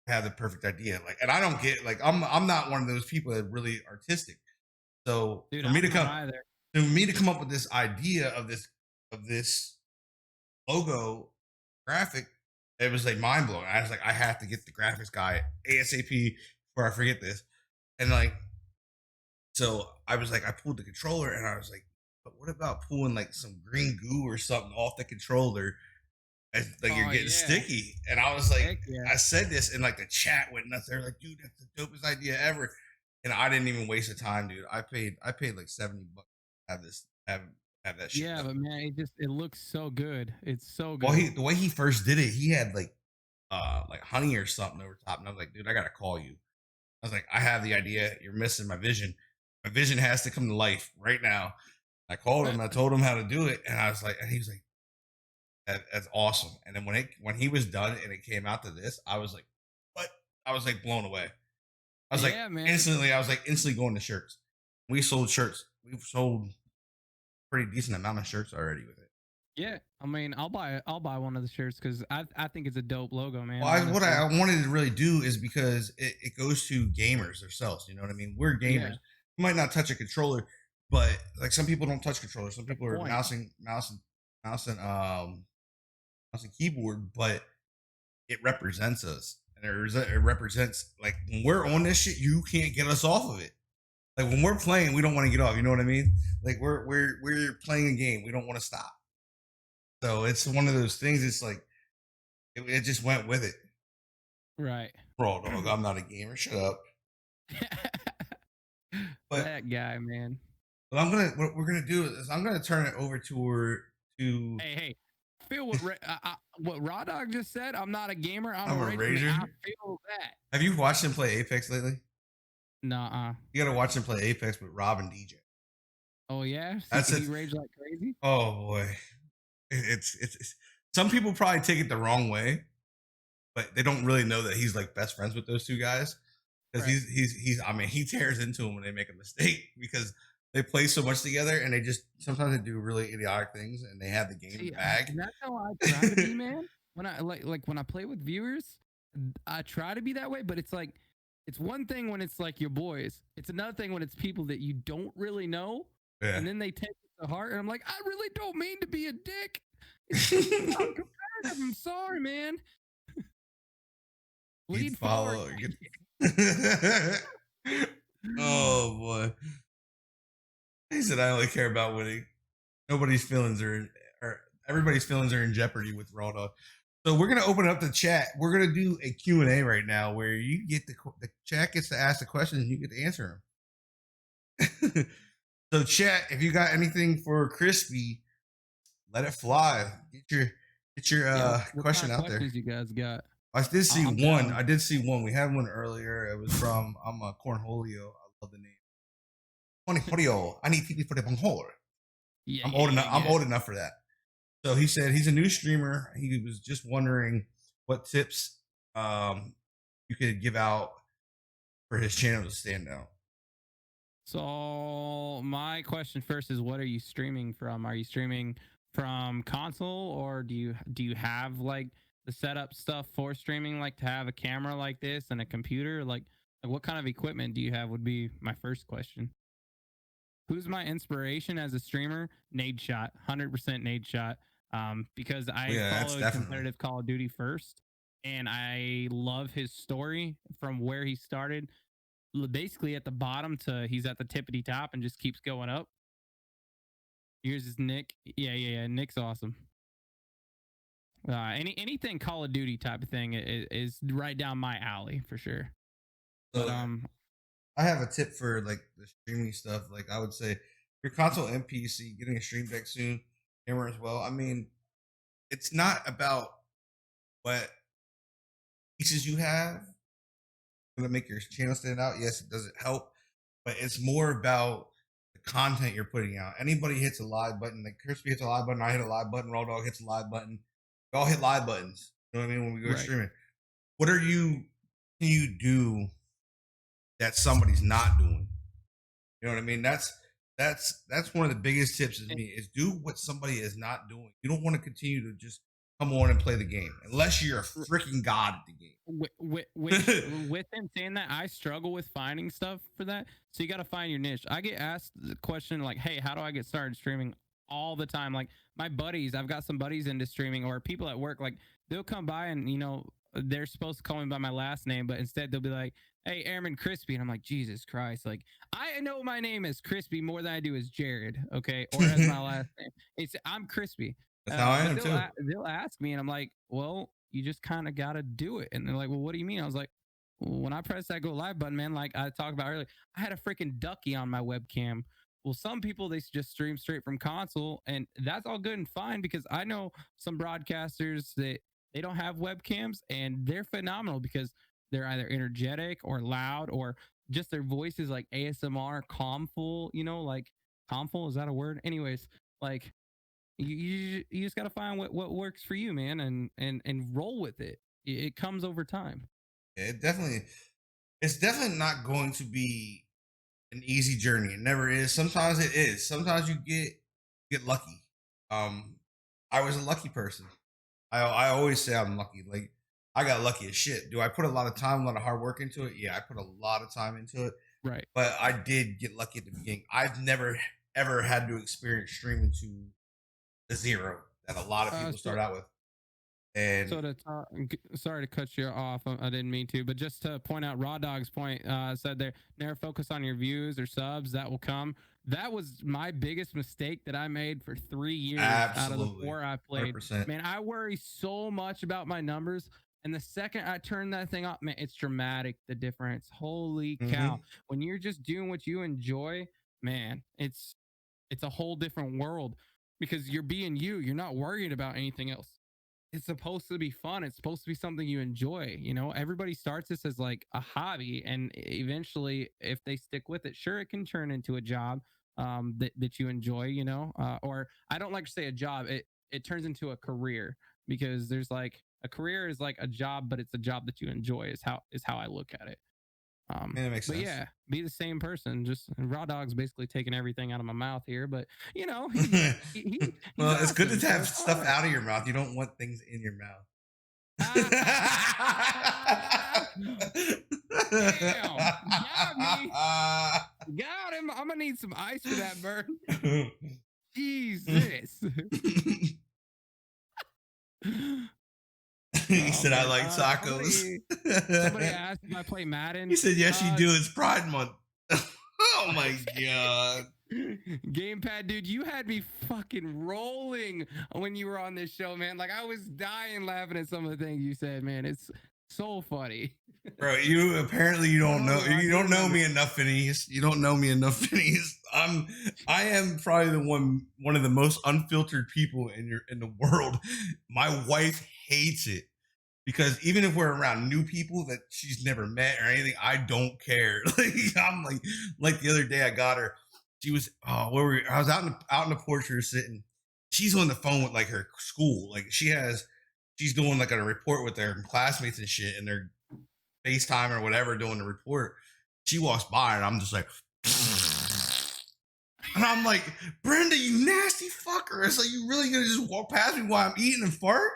I have the perfect idea. Like, and I don't get like I'm not one of those people that really artistic. So dude. I'm not either. for me to come up with this idea of this logo graphic, it was like mind blowing. I was like, I have to get the graphics guy ASAP before I forget this. And like, so I was like, I pulled the controller and I was like, but what about pulling like some green goo or something off the controller? And like you're Oh getting yeah, sticky. And I was like, heck yeah. I said this and like the chat went nuts. They're like, dude, that's the dopest idea ever. And I didn't even waste the time, dude. I paid like $70 to have this have that shit Yeah, done. but man, it looks so good. It's so Well, good. the way he first did it, he had like honey or something over top. And I was like, dude, I gotta call you. I was like, I have the idea. You're missing my vision. My vision has to come to life right now. I called him. I told him how to do it, and I was like, and he was like, that's awesome. And then when he was done and it came out to this, I was like, what? I was like blown away. Yeah, man. I was like instantly going to shirts. We sold shirts. We've sold pretty decent amount of shirts already with it. Yeah, I mean, I'll buy one of the shirts because I think it's a dope logo, man. Well, what Honestly, I wanted to really do is because it goes to gamers themselves. You know what I mean? We're gamers. yeah, You might not touch a controller, but like some people don't touch controllers. Some the people are point. mouse and mouse and keyboard, but it represents us. And it represents like when we're on this shit, you can't get us off of it. Like when we're playing, we don't want to get off. You know what I mean? Like we're playing a game. We don't want to stop. So it's one of those things. It's like it just went with it. Right. Bro, dog, I'm not a gamer. Shut up. But That guy, man. what we're gonna do is I'm gonna turn it over to her to. Hey, feel what Raw Dog just said. I'm not a gamer. I'm I'm a a rager. Man, I rager. feel that. Have you watched him play Apex lately? Nah. You gotta watch him play Apex with Rob and DJ. Oh yeah, That's it. he raged like crazy. Oh boy, it's some people probably take it the wrong way, but they don't really know that he's like best friends with those two guys because Right. he's. I mean, he tears into them when they make a mistake because they play so much together and they just sometimes they do really idiotic things and they have the game in the See, bag. and that's how I try to be, man. When I like when I play with viewers, I try to be that way. But it's like it's one thing when it's like your boys. It's another thing when it's people that you don't really know, Yeah. and then they take it to heart. And I'm like, I really don't mean to be a dick. It's just I'm competitive. I'm sorry, man. Lead follow. forward. Oh boy. He said, "I only care about winning. Nobody's feelings or everybody's feelings are in jeopardy with Raw Dog." So we're gonna open up the chat. We're gonna do a Q&A right now, where you get the chat gets to ask the questions and you get to answer them. So chat, if you got anything for Krispy, let it fly. Get your What question kind of out there. questions you guys got? I did see I'm one. down. I did see one. We had one earlier. It was from I'm a Cornholio. I love the name. Cornholio. I need TV for the bunghole. Yeah, I'm yeah, old yeah, enough. I'm yeah. old enough for that. So he said he's a new streamer. He was just wondering what tips you could give out for his channel to stand out. So my question first is, what are you streaming from? Are you streaming from console, or do you have like the setup stuff for streaming, like to have a camera like this and a computer? Like what kind of equipment do you have? Would be my first question. Who's my inspiration as a streamer? Nade Shot, 100% Nade Shot. Because I Yeah, that's followed definitely. competitive Call of Duty first, and I love his story from where he started, basically at the bottom to he's at the tippity top and just keeps going up. Here's his Nick. Yeah. Nick's awesome. Anything Call of Duty type of thing is right down my alley for sure. But So I have a tip for like the streaming stuff. Like I would say, your console and PC getting a stream deck soon, camera as well. I mean, it's not about what pieces you have going to make your channel stand out. Yes, it doesn't help, but it's more about the content you're putting out. Anybody hits a live button, like Crispy hits a live button, I hit a live button, Raw Dog hits a live button. We all hit live buttons. You know what I mean? When we go right. streaming, what can you do that somebody's not doing? You know what I mean? That's one of the biggest tips is me is do what somebody is not doing. You don't want to continue to just come on and play the game unless you're a freaking god at the game. With him saying that, I struggle with finding stuff for that. So you got to find your niche. I get asked the question like, "Hey, how do I get started streaming?" all the time. Like my buddies, I've got some buddies into streaming, or people at work. Like they'll come by and they're supposed to call me by my last name, but instead they'll be like, "Hey, Airman Crispy," and I'm like, Jesus Christ! Like I know my name is Crispy more than I do as Jared, okay, or as my last name. I'm Crispy. That's how I But am too. they'll ask me, and I'm like, well, you just kind of got to do it. And they're like, well, what do you mean? I was like, well, when I press that go live button, man, like I talked about earlier, I had a freaking ducky on my webcam. Well, some people they just stream straight from console, and that's all good and fine because I know some broadcasters that they don't have webcams and they're phenomenal because they're either energetic or loud or just their voice is like ASMR, calmful, like calmful, is that a word? Anyways, like you just got to find what works for you, man, and roll with it. It comes over time. It definitely, it's definitely not going to be an easy journey. It never is. Sometimes it is. Sometimes you get lucky. I was a lucky person. I always say I'm lucky. Like I got lucky as shit. Do I put a lot of time, a lot of hard work into it? Yeah, I put a lot of time into it. Right. But I did get lucky at the beginning. I've never ever had to experience streaming to the zero that a lot of people start out with. And So sorry to cut you off. I didn't mean to, but just to point out Raw Dog's point, said there, never focus on your views or subs. That will come. That was my biggest mistake that I made for 3 years out of the absolutely, 4 I played. 100%. Man, I worry so much about my numbers. And the second I turn that thing off, man, it's dramatic, the difference. Holy cow. Hmm. When you're just doing what you enjoy, man, it's a whole different world because you're being you. You're not worried about anything else. It's supposed to be fun. It's supposed to be something you enjoy. Everybody starts this as like a hobby, and eventually, if they stick with it, sure, it can turn into a job that you enjoy. Or I don't like to say a job. It turns into a career because there's like a career is like a job, but it's a job that you enjoy. Is how I look at it. And it makes But sense. yeah, be the same person. Just Raw Dog's basically taking everything out of my mouth here, but he's Well, it's good awesome. to So have it's stuff fun. out of your mouth. You don't want things in your mouth. Damn, got me, got him. I'm gonna need some ice for that bird. Jesus. He Oh said, "I man. like tacos." Somebody asked if I play He Madden. said, "Yes, you do. It's Pride Month." Oh my god! Gamepad, dude, you had me fucking rolling when you were on this show, man. Like I was dying laughing at some of the things you said, man. It's so funny. Bro, you apparently you don't know Oh, I do know remember. me enough, Phineas. You don't know me enough, Phineas. I am probably the one of the most unfiltered people in the world. My wife hates it because even if we're around new people that she's never met or anything, I don't care. Like I'm like the other day I got her. She was I was out in the porch, we were sitting. She's on the phone with like her school. Like she's doing like a report with their classmates and shit, and they're FaceTime or whatever doing the report. She walks by and I'm just like, and I'm like, Brenda, you nasty fucker. It's like, you really gonna just walk past me while I'm eating and fart?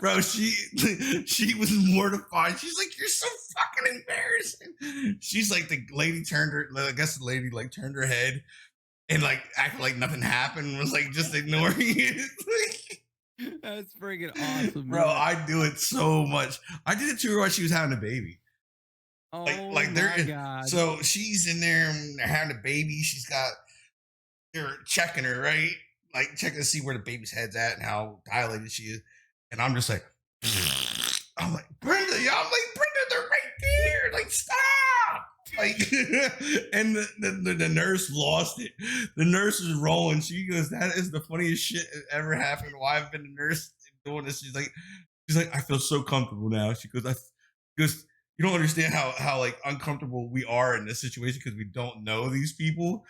Bro, she was mortified. She's like, you're so fucking embarrassing. She's like, the lady turned her, I guess the lady like turned her head and like acted like nothing happened, was like just ignoring it. That's freaking awesome, Bro, man. I do it so much. I did it to her while she was having a baby. Oh Like they're my god. so she's in there and they're having a baby. They're checking her, right? Like checking to see where the baby's head's at and how dilated she is. And I'm just like, I'm like, Brenda, yeah, I'm like, Brenda, they're right there. Like, stop. Like, and the nurse lost it. The nurse is rolling. She goes, that is the funniest shit that ever happened. Why I've been a nurse doing this. She's like, I feel so comfortable now. She goes, you don't understand how like uncomfortable we are in this situation because we don't know these people.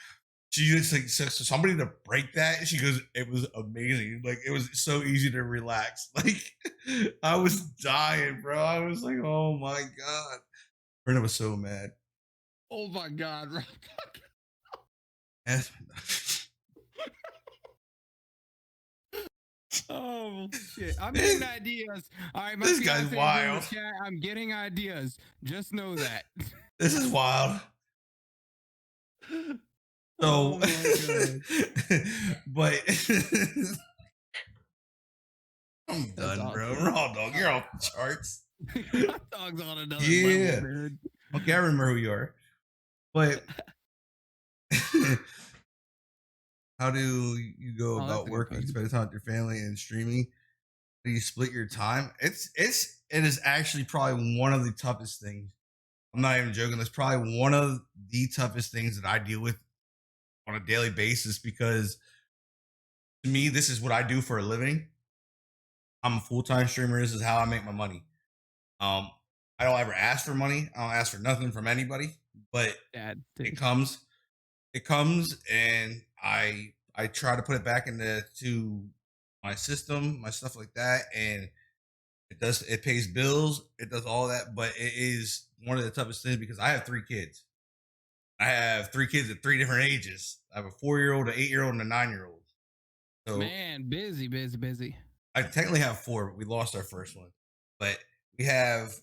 She just like so somebody to break that. She goes, it was amazing. Like it was so easy to relax. Like I was dying, bro. I was like, oh my god. Brenda was so mad. Oh my god. Oh shit. I'm getting this, ideas. All right, my this guy's fiance is in the wild. chat. I'm getting ideas. Just know that. This is wild. So, Oh my god. but I'm That's done, bro. awesome. Raw dog, you're off the charts. Hot dog's on another level, Yeah. dude. Okay, I remember who you are. But how do you go Oh, that's about a good working, question. spending time with your family, and streaming? Do you split your time? It is actually probably one of the toughest things. I'm not even joking. It's probably one of the toughest things that I deal with on a daily basis because to me, this is what I do for a living. I'm a full time streamer. This is how I make my money. Um, I don't ever ask for money. I don't ask for nothing from anybody, but Dad, it dude. comes. It comes, and I try to put it back into my system, my stuff like that, and it pays bills, it does all that, but it is one of the toughest things because I have 3 kids. I have 3 kids at 3 different ages. I have a 4-year-old, an 8-year-old, and a 9-year-old. So Man, busy, busy, busy. I technically have 4, but we lost our first one. But we have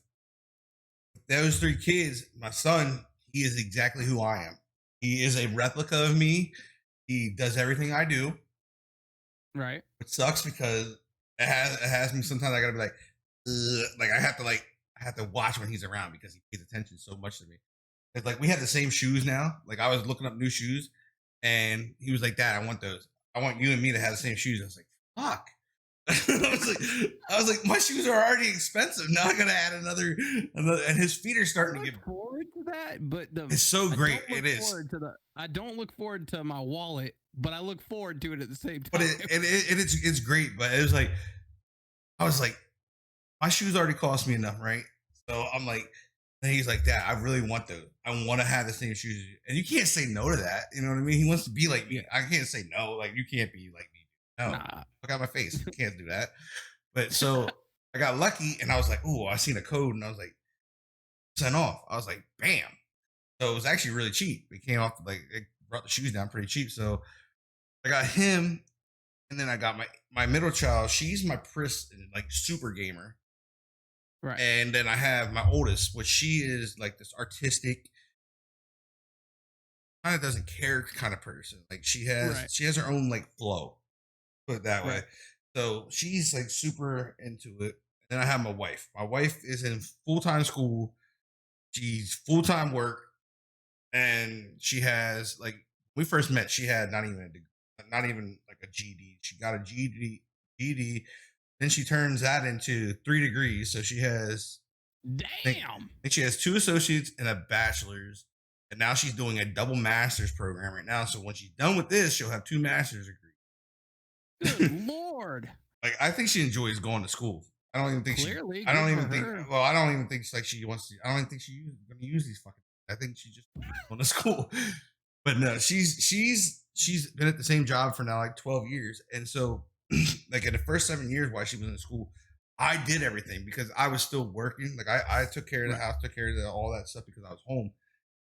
those 3 kids. My son, he is exactly who I am. He is a replica of me. He does everything I do. Right. It sucks because it has me sometimes. I gotta be like, ugh, like I have to watch when he's around because he pays attention so much to me. It's like we had the same shoes now. Like I was looking up new shoes, and he was like, "Dad, I want those. I want you and me to have the same shoes." I was like, "Fuck." I was like, my shoes are already expensive. Now I gotta add another, and his feet are I starting to look get. forward to that, but It's so I great. don't It look is, forward to the I don't look forward to my wallet, but I look forward to it at the same but time. it's great. But it was like I was like, my shoes already cost me enough, right? So I'm like, and he's like, Dad, I really want those. I want to have the same shoes as you. And you can't say no to that. You know what I mean? He wants to be like me. Yeah. I can't say no. Like you can't be like me. No, Nah. look out my face. You can't do that. But so I got lucky, and I was like, oh, I seen a code, and I was like, sent off. I was like, bam. So it was actually really cheap. It came off like it brought the shoes down pretty cheap. So I got him, and then I got my middle child. She's my like super gamer. Right. And then I have my oldest, which she is like this artistic, kind of doesn't care kind of person. Like Right. she has her own like flow, put it that way. Right. So she's like super into it. And then I have my wife. My wife is in full time school. She's full time work, and she has like we first met. She had not even like a GD. She got a GD. Then she turns that into 3 degrees. So she has Damn. think she has 2 associates and a bachelor's, and now she's doing a double master's program right now. So when she's done with this, she'll have 2 master's Good degrees. lord. Like I think she enjoys going to school. I don't even think she. Clearly, I good don't for even think. her. Well, I don't even think like she wants to. I don't even think she's going to use these fucking. I think she just going to school. But no, she's been at the same job for now like 12 years, and so like in the first 7 years while she was in school, I did everything because I was still working. Like I took care of the Right. house, took care of all that stuff because I was home,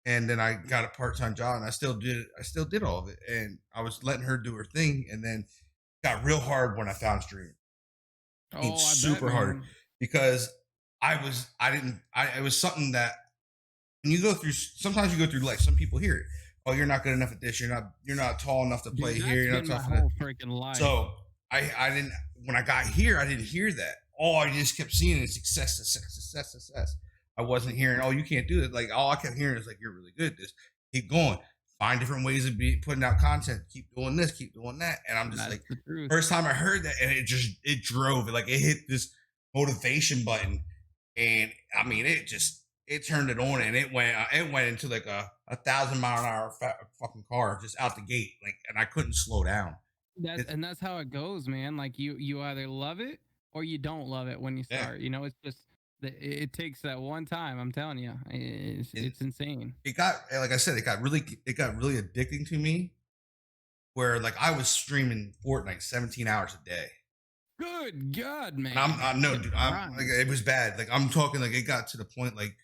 and then I got a part time job, and I still did all of it, and I was letting her do her thing, and then it got real hard when I found streaming. It's Oh, I bet, super hard man. because I didn't I it was something that when you go through sometimes you go through life, some people hear it. Oh, you're not good enough at this. You're not tall enough to play Dude, here. that's You're not been my tough enough. whole freaking life. So I didn't when I got here, I didn't hear that. All I just kept seeing is success. I wasn't hearing, oh, you can't do it. Like all I kept hearing is like you're really good at this. Keep going. Find different ways of putting out content. Keep doing this, keep doing that. And I'm just That's like, the truth. first time I heard that, and it drove it like it hit this motivation button, and I mean it turned it on, and it went into like a 1,000 mile an hour fucking car just out the gate, like, and I couldn't slow down. That's It, and that's how it goes, man. Like you either love it or you don't love it when you yeah, start. You know, it's just it takes that one time. I'm telling you, it, it's insane. it got like I said, it got really addicting to me. Where like I was streaming Fortnite 17 hours a day. Good God, And man, I no, the dude, I'm like grind. it was bad. Like I'm talking like it got to the point like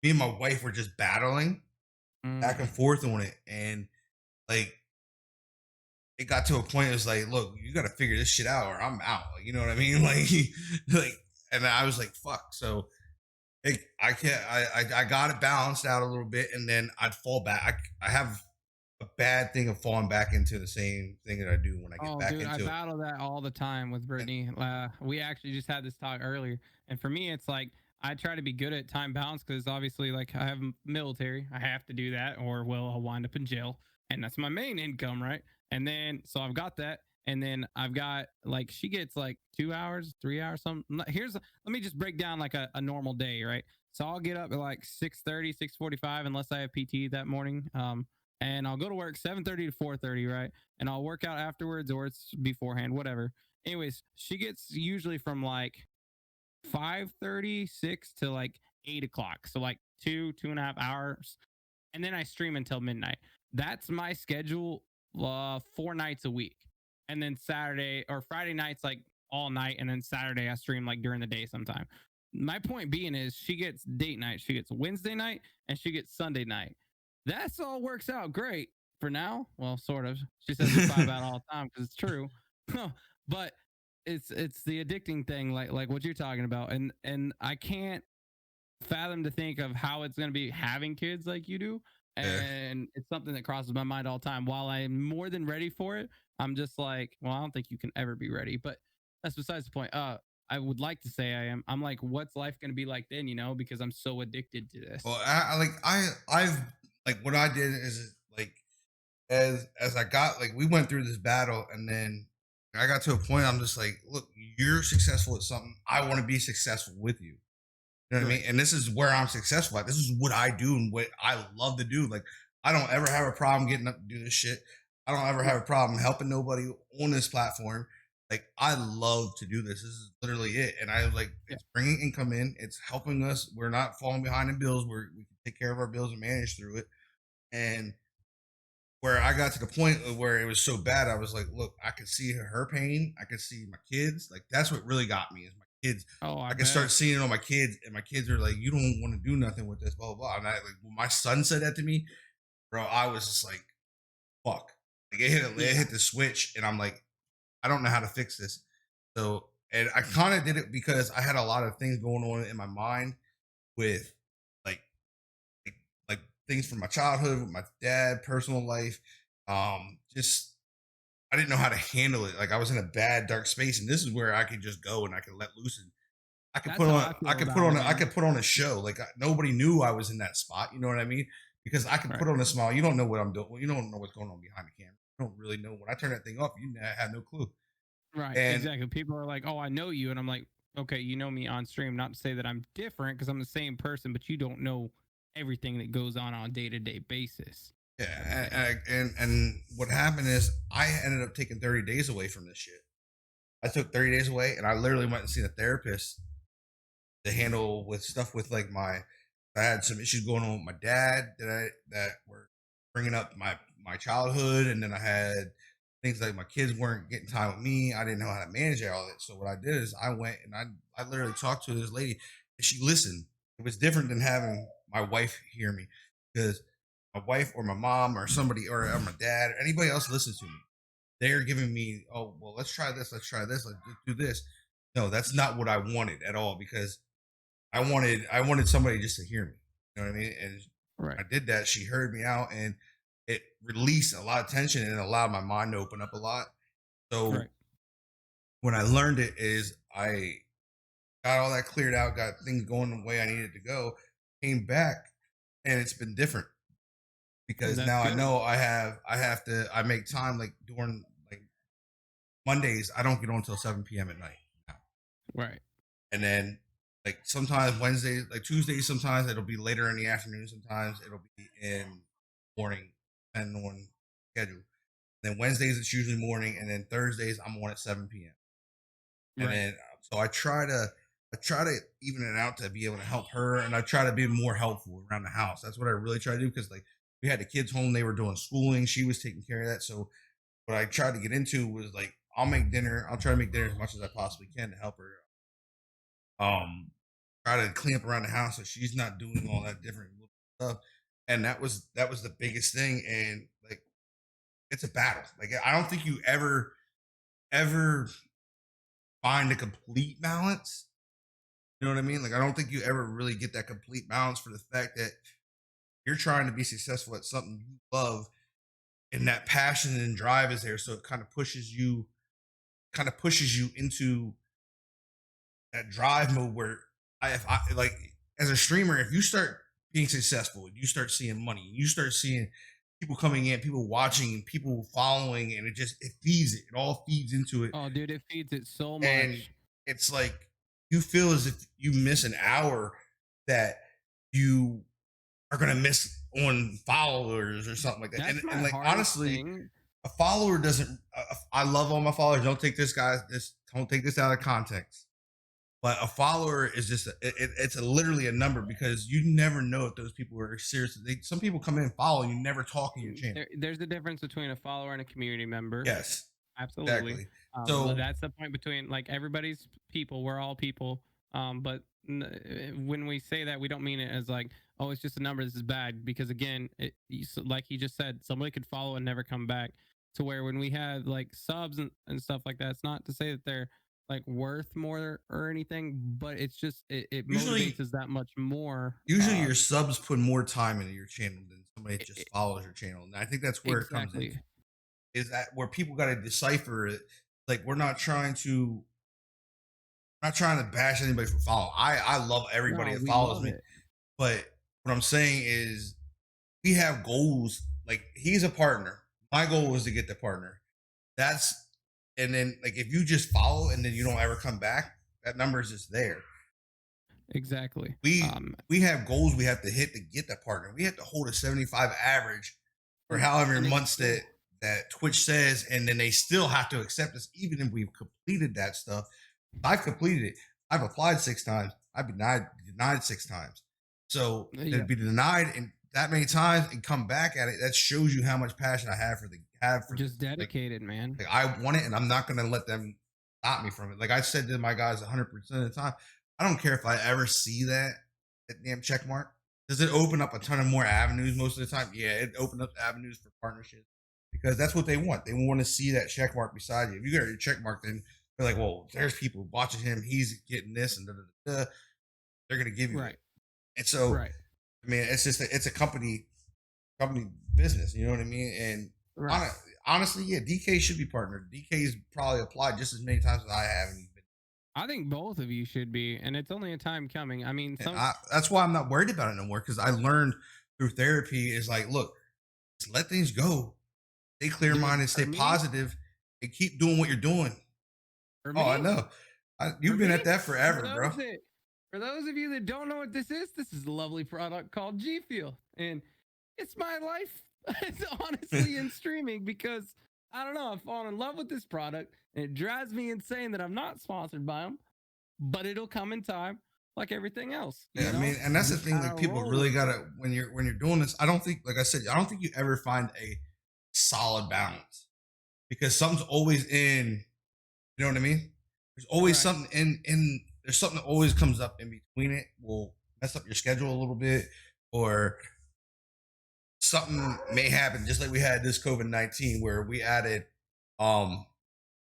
me and my wife were just battling back and Mm. forth on it, and like it got to a point. It was like, look, you got to figure this shit out, or I'm out. Like, you know what I mean? Like, and I was like, fuck. So I can't. I got it balanced out a little bit, and then I'd fall back. I have a bad thing of falling back into the same thing that I do when I get Oh, back dude, I into it. battle that all the time with And, Brittany. We actually just had this talk earlier, and for me, it's like I try to be good at time balance because obviously, like, I have military, I have to do that, or well, I'll wind up in jail, and that's my main income, right? And then, so I've got that, and then I've got like she gets like 2 hours, 3 hours, something. Let me just break down like a normal day, right? So I'll get up at like 6:30, 6:45, unless I have PT that morning. And I'll go to work 7:30 to 4:30, right? And I'll work out afterwards or it's beforehand, whatever. Anyways, she gets usually from like 5:36 to like 8 o'clock. So like 2.5 hours. And then I stream until midnight. That's my schedule 4 nights a week. And then Saturday or Friday nights like all night. And then Saturday I stream like during the day sometime. My point being is she gets date night, she gets Wednesday night, and she gets Sunday night. That's all works out great for now. Well, sort of. She says it's 5 out all the time because it's true. But it's the addicting thing, like what you're talking about, and I can't fathom to think of how it's going to be having kids like you do, yeah, and it's something that crosses my mind all the time. While I'm more than ready for it, I'm just like, well, I don't think you can ever be ready, but that's besides the point. I would like to say I am. I'm like, what's life going to be like then? Because I'm so addicted to Well, this. I've like what I did is like as I got like we went through this battle and then I got to a point I'm just like, look, you're successful at something. I want to be successful with you. You know what I mean? Right. And this is where I'm successful at. This is what I do and what I love to do. Like I don't ever have a problem getting up to do this shit. I don't ever have a Right. problem helping nobody on this platform. Like I love to do this. This is literally it. And I like Yeah. it's bringing income in. It's helping us. We're not falling behind in bills. We can take care of our bills and manage through it. And where I got to the point of where it was so bad, I was like, look, I could see her pain. I could see my kids. Like that's what really got me is my kids. Oh, I I can start bet. seeing it on my kids, and my kids are like, "You don't want to do nothing with this, blah blah blah." And I like when my son said that to me, bro, I was just like, "Fuck!" Like it Yeah. hit the switch, and I'm like, I don't know how to fix this. So, and I kind of did it because I had a lot of things going on in my mind with like like like things from my childhood with my dad, personal life, just I didn't know how to handle it. Like I was in a bad dark space, and this is where I could just go and I could let loose and That's how I I feel could put about on it, I man. could put on a show. Like nobody knew I was in that spot. You know what I mean? Because I could Right. put on a smile. You don't know what I'm doing. You don't know what's going on behind the camera. You don't really know. When I turn that thing off, have no clue. Right. And Exactly. People are like, "Oh, I know you," and I'm like, "Okay, you know me on stream." Not to say that I'm different because I'm the same person, but you don't know everything that goes on a day to day basis, type of yeah, thing. and what happened is I ended up taking 30 days away from this shit. I took 30 days away, and I literally went and seen a therapist to handle with stuff with like my I had some issues going on with my dad that were bringing up my childhood, and then I had things like my kids weren't getting time with me. I didn't know how to manage all that. So what I did is I went and I literally talked to this lady, and she listened. It was different than having my wife hear me because my wife or my mom or somebody or my dad or anybody else listens to me. They're giving me, oh well, let's try this, let's do this. No, that's not what I wanted at all because I wanted somebody just to hear me. You know what I mean? And Right. I did that. She heard me out and it released a lot of tension and it allowed my mind to open up a lot. So Right. when I learned it is I got all that cleared out, got things going the way I needed to go, came back and it's been different because That's now I good. know I make time like during like Mondays, I don't get on until 7 p.m. at night. Right. And then like sometimes Wednesdays, like Tuesdays, sometimes it'll be later in the afternoon. Sometimes it'll be in morning, depending on schedule. Then Wednesdays it's usually morning, and then Thursdays I'm on at 7 p.m. And Right. then so I try to even it out to be able to help her, and I try to be more helpful around the house. That's what I really try to do because like we had the kids home, they were doing schooling, she was taking care of that. So what I tried to get into was like I'll make dinner. I'll try to make dinner as much as I possibly can to help her um try to clean up around the house so she's not doing all that different little stuff. And that was the biggest thing. And like it's a battle. Like I don't think you ever find a complete balance. You know what I mean? Like I don't think you ever really get that complete balance for the fact that you're trying to be successful at something you love and that passion and drive is there. So it kind of pushes you into that drive mode where if I like as a streamer, if you start being successful, you start seeing money, you start seeing people coming in, people watching, and people following, and it feeds it. It all feeds into it, Oh, dude, it feeds it so and much. it's like you feel as if you miss an hour that you are gonna miss on followers or something like that. That's And my like hardest honestly, thing. a follower doesn't. I love all my followers. Don't take this guys. This don't take this out of context. But a follower is just it's a literally a number because you never know if those people are serious. Some people come in and follow you, never talk in your channel. There's a difference between a follower and a community member. Yes, Absolutely. exactly. So That's the point between like everybody's people. We're all people. But when we say that, we don't mean it as like, oh, it's just a number. This is bad because again, like he just said, somebody could follow and never come back. To where when we have like subs and stuff like that, it's not to say that they're like worth more or anything, but it's just it usually, motivates us that much more. usually your subs put more time into your channel than somebody that just I follows your channel, and I think that's where it comes into. exactly. Is that where people got to decipher it? Like we're not trying to. not trying to bash anybody for following. I love everybody No, that we follows love me, it. but what I'm saying is we have goals. Like he's a partner. My goal was to get the partner. That's and then like if you just follow and then you don't ever come back, that number is just there. Exactly. We have goals we have to hit to get the partner. We have to hold a 75 average for and however and it's months that still Twitch says, and then they still have to accept us, even if we've completed that stuff. I've completed it. I've applied 6 times. I've been denied 6 times. So to yeah, be denied and that many times and come back at it, that shows you how much passion I have for just this. dedicated, man. Like I want it, and I'm not going to let them stop me from it. Like I said to my guys, 100% of the time, I don't care if I ever see that damn check mark. Does it open up a ton of more avenues most of the time? Yeah, it opened up avenues for partnerships because that's what they want. They want to see that check mark beside you. If you got your check mark, then they're like, well, there's people watching him. He's getting this, and da, da, da, da. They're going to give you it. Right. And so, Right. I mean, it's a company business. You know what I mean? And Right. honestly, yeah, DK should be partnered. DK's probably applied just as many times as I have, and I think both of you should be, and it's only a time coming. I mean, that's why I'm not worried about it no more because I learned through therapy is like, look, just let things go, stay clear dude, minded, stay positive, and keep doing what you're doing. for Oh, I me, know, for you've been me, at that for forever, bro. those that for those of you that don't know what this is a lovely product called G Fuel, and it's my life. It's honestly in streaming because I don't know. I've fallen in love with this product, and it drives me insane that I'm not sponsored by them. But it'll come in time, like everything else. Yeah, You I know, mean, and that's the just thing. kind Like of people roll really with it. gotta when you're doing this. I don't think, like I said, I don't think you ever find a solid balance because something's always in. You know what I mean? There's always Right. something in. There's something that always comes up in between it. Will mess up your schedule a little bit, or something may happen. Just like we had this COVID-19, where we um,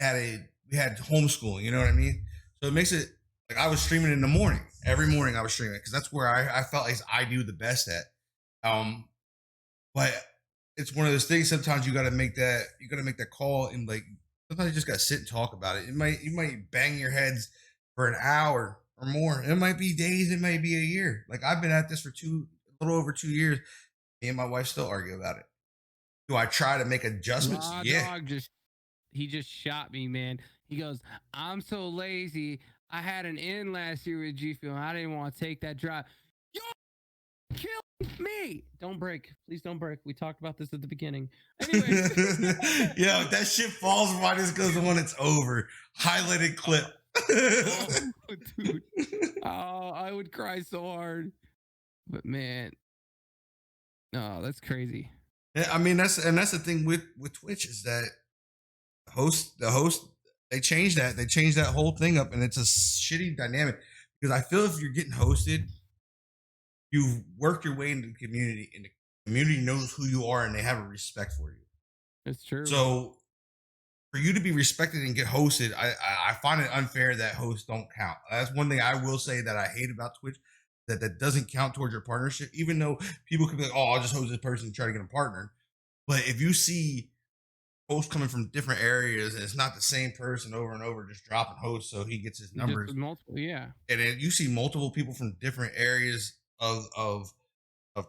we had homeschooling. You know what I mean? So it makes it like I was streaming in the morning. Every morning I was streaming because that's where I felt like I do the best at. Um, but it's one of those things. Sometimes you got to make that call, and like sometimes you just got to sit and talk about it. You might bang your heads for an hour or more. It might be days. It might be a year. Like I've been at this for a little over 2 years. Me and my wife still argue about it. Do I try to make adjustments? Raw Yeah. dog just shot me, man. He goes, I'm so lazy. I had an in last year with G Fuel. I didn't want to take that drive. You're killing me. Don't break. Please don't break. We talked about this at the beginning. Anyway. Yeah, if that shit falls right as goes when it's over. Highlighted clip. Oh, dude. Oh, I would cry so hard. But man, no, that's crazy. Yeah, I mean that's the thing with Twitch is that the host they changed that. They changed that whole thing up and it's a shitty dynamic because I feel if you're getting hosted, you've worked your way into the community and the community knows who you are and they have a respect for you. It's true. So for you to be respected and get hosted, I find it unfair that hosts don't count. That's one thing I will say that I hate about Twitch, that doesn't count towards your partnership, even though people could be like, oh, I'll just host this person and try to get a partner. But if you see hosts coming from different areas and it's not the same person over and over just dropping hosts so he gets his Just numbers, multiple, yeah. and then you see multiple people from different areas of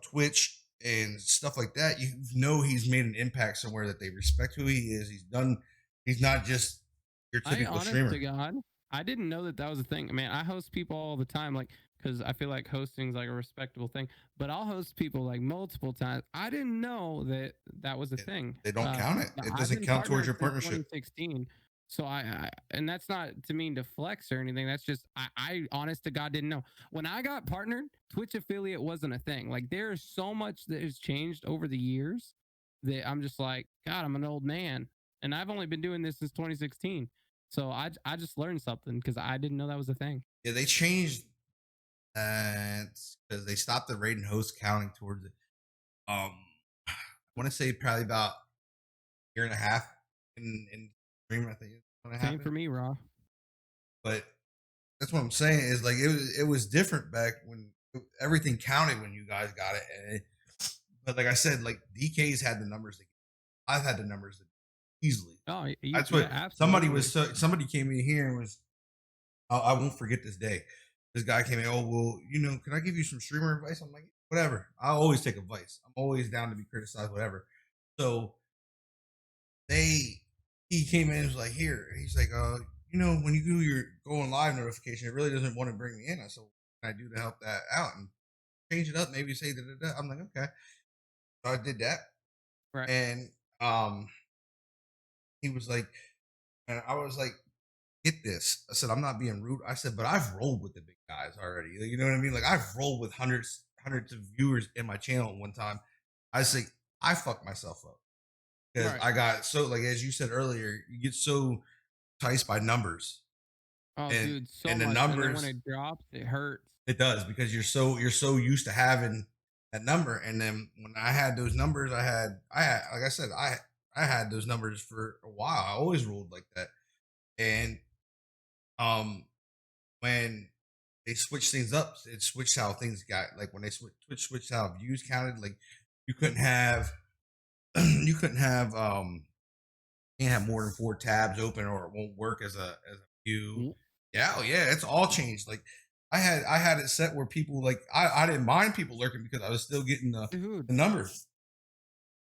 Twitch and stuff like that, you know he's made an impact somewhere that they respect who he is. He's not just your typical Honest streamer. to God, I didn't know that was a thing. Man, I host people all the time, like because I feel like hosting is like a respectable thing. But I'll host people like multiple times. I didn't know that was a thing. They don't count it. It I've doesn't been count towards partnered your since partnership. 2016. So and that's not to mean to flex or anything. That's just I honest to God didn't know. When I got partnered, Twitch affiliate wasn't a thing. Like there's so much that has changed over the years that I'm just like, God, I'm an old man. And I've only been doing this since 2016. So I just learned something because I didn't know that was a thing. Yeah, they changed that because they stopped the raid and host counting towards it. I want to say probably about a year and a half in stream. I think it's when it Same happened. for me, Raw. But that's what I'm saying is like it was different back when everything counted when you guys got it. But like I said, like DK's had the numbers. I've had the numbers easily. Oh, That's yeah, what absolutely. somebody came in here and was I won't forget this day. This guy came in. Oh well, can I give you some streamer advice? I'm like, whatever. I always take advice. I'm always down to be criticized, whatever. So they he came in and was like, here. He's like, when you do your going live notification, it really doesn't want to bring me in. I said, what can I do to help that out and change it up? Maybe say da da da. I'm like, okay. So I did that, Right. and um, he was like, and I was like, get this. I said, I'm not being rude. I said, but I've rolled with the big guys already. Like, you know what I mean? Like I've rolled with hundreds of viewers in my channel at one time. I say I fucked myself up because Right. I got so like as you said earlier, you get so enticed by numbers Oh, and dude, so and the much. And then when numbers it drops, it hurts. it does because you're so used to having that number. And then when I had those numbers, I had like I said, I had those numbers for a while. I always ruled like that. And um when they switched things up, it switched how things got like when they switched how views counted. Like you couldn't have you couldn't have can't have more than 4 tabs open or it won't work as a view. Mm. Yeah, oh yeah, it's all changed. Like I had it set where people like I didn't mind people lurking because I was still getting Dude, the numbers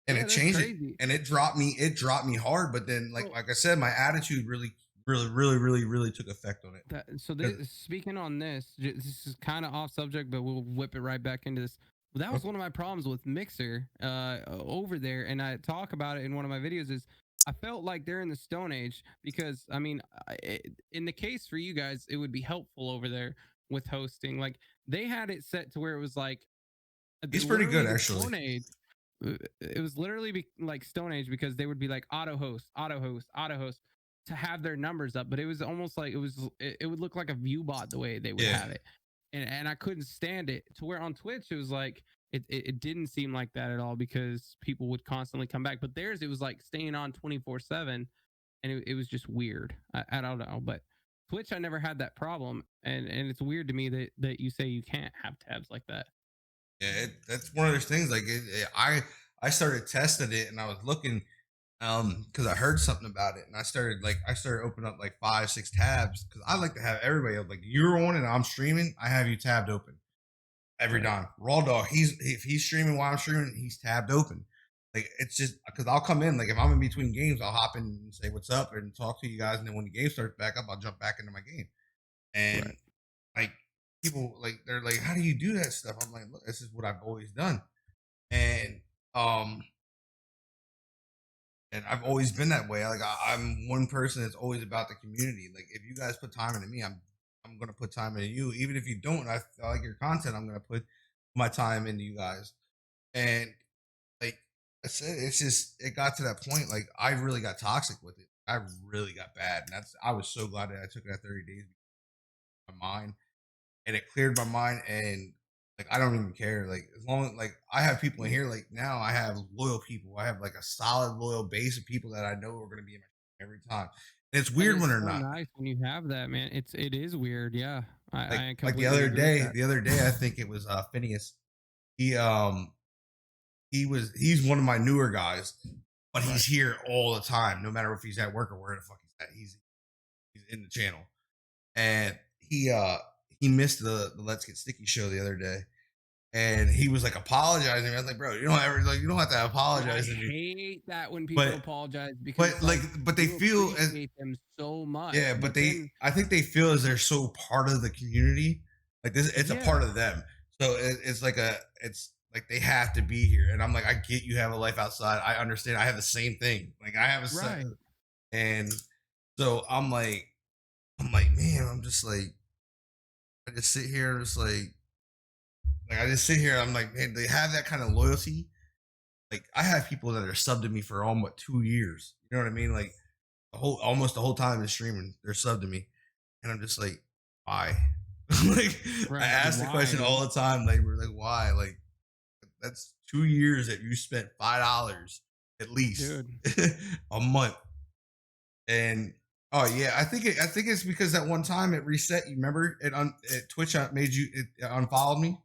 and yeah, it that's changed it crazy. and it dropped me hard. But then So like I said, my attitude really took effect on it. this, speaking on this, this is kind of off subject, but we'll whip it right back into this. Well, that was one of my problems with Mixer over there, and I talk about it in one of my videos. Is I felt like they're in the Stone Age because I mean, in the case for you guys, it would be helpful over there with hosting. Like they had it set to where it was like He's pretty literally good the actually. Stone Age. It was literally like Stone Age because they would be like auto host, auto host, auto host to have their numbers up, but it was almost like it would look like a view bot the way they would Yeah. have it, and I couldn't stand it. To where on Twitch it was like it didn't seem like that at all because people would constantly come back, but theirs it was like staying on 24/7, and it was just weird. I don't know, but Twitch I never had that problem, and it's weird to me that you say you can't have tabs like that. Yeah, that's one of those things. Like I started testing it, and I was looking, because I heard something about it, and I started opening up like 5 6 tabs because I like to have everybody up. Like you're on and I'm streaming, I have you tabbed open every Right. time. Raw dog, if he's streaming while I'm streaming, he's tabbed open. Like it's just because I'll come in, like if I'm in between games, I'll hop in and say what's up and talk to you guys, and then when the game starts back up, I'll jump back into my game. And Right. like people like they're like, how do you do that stuff? I'm like, look, this is what I've always done. And um and I've always been that way. Like I'm one person that's always about the community. Like if you guys put time into me, I'm gonna put time into you. Even if you don't, I like your content. I'm gonna put my time into you guys. And like I said, it's just it got to that point. Like I really got toxic with it. I really got bad, and I was so glad that I took that 30 days of my mind, and it cleared my mind. And like I don't even care. Like as long as like I have people in here. Like now I have loyal people. I have like a solid loyal base of people that I know are going to be in my every time. And it's That weird is when they're so not. nice when you have that, man. It is weird. Yeah, I Like the completely other agree with day, that. I think it was Phineas. He he's one of my newer guys, but he's Right. here all the time, no matter if he's at work or where the fuck he's at. He's in the channel, and he missed the Let's Get Sticky show the other day, and he was like apologizing. I was like, bro, you don't have to I apologize to me, hate that when people but apologize because like like but they you feel as appreciate them so much, yeah, but but then I think they feel as they're so part of the community, like this, it's a part yeah, of them. So it's like they have to be here, and I'm like, I get you have a life outside. I understand. I have the same thing. Like I have a son, right. and so I'm like, man, I'm just like, I just sit here, just like I just sit here. I'm like, man, they have that kind of loyalty. Like I have people that are subbed to me for almost 2 years. You know what I mean? Like almost the whole time in streaming, they're subbed to me, and I'm just like, why? Like I Right. ask the Why, question all dude? the time. Like we're like, why? Like that's 2 years that you spent $5 at least Dude. a month. And oh yeah, I think it's because that one time it reset. You remember it Twitch made you it unfollowed me.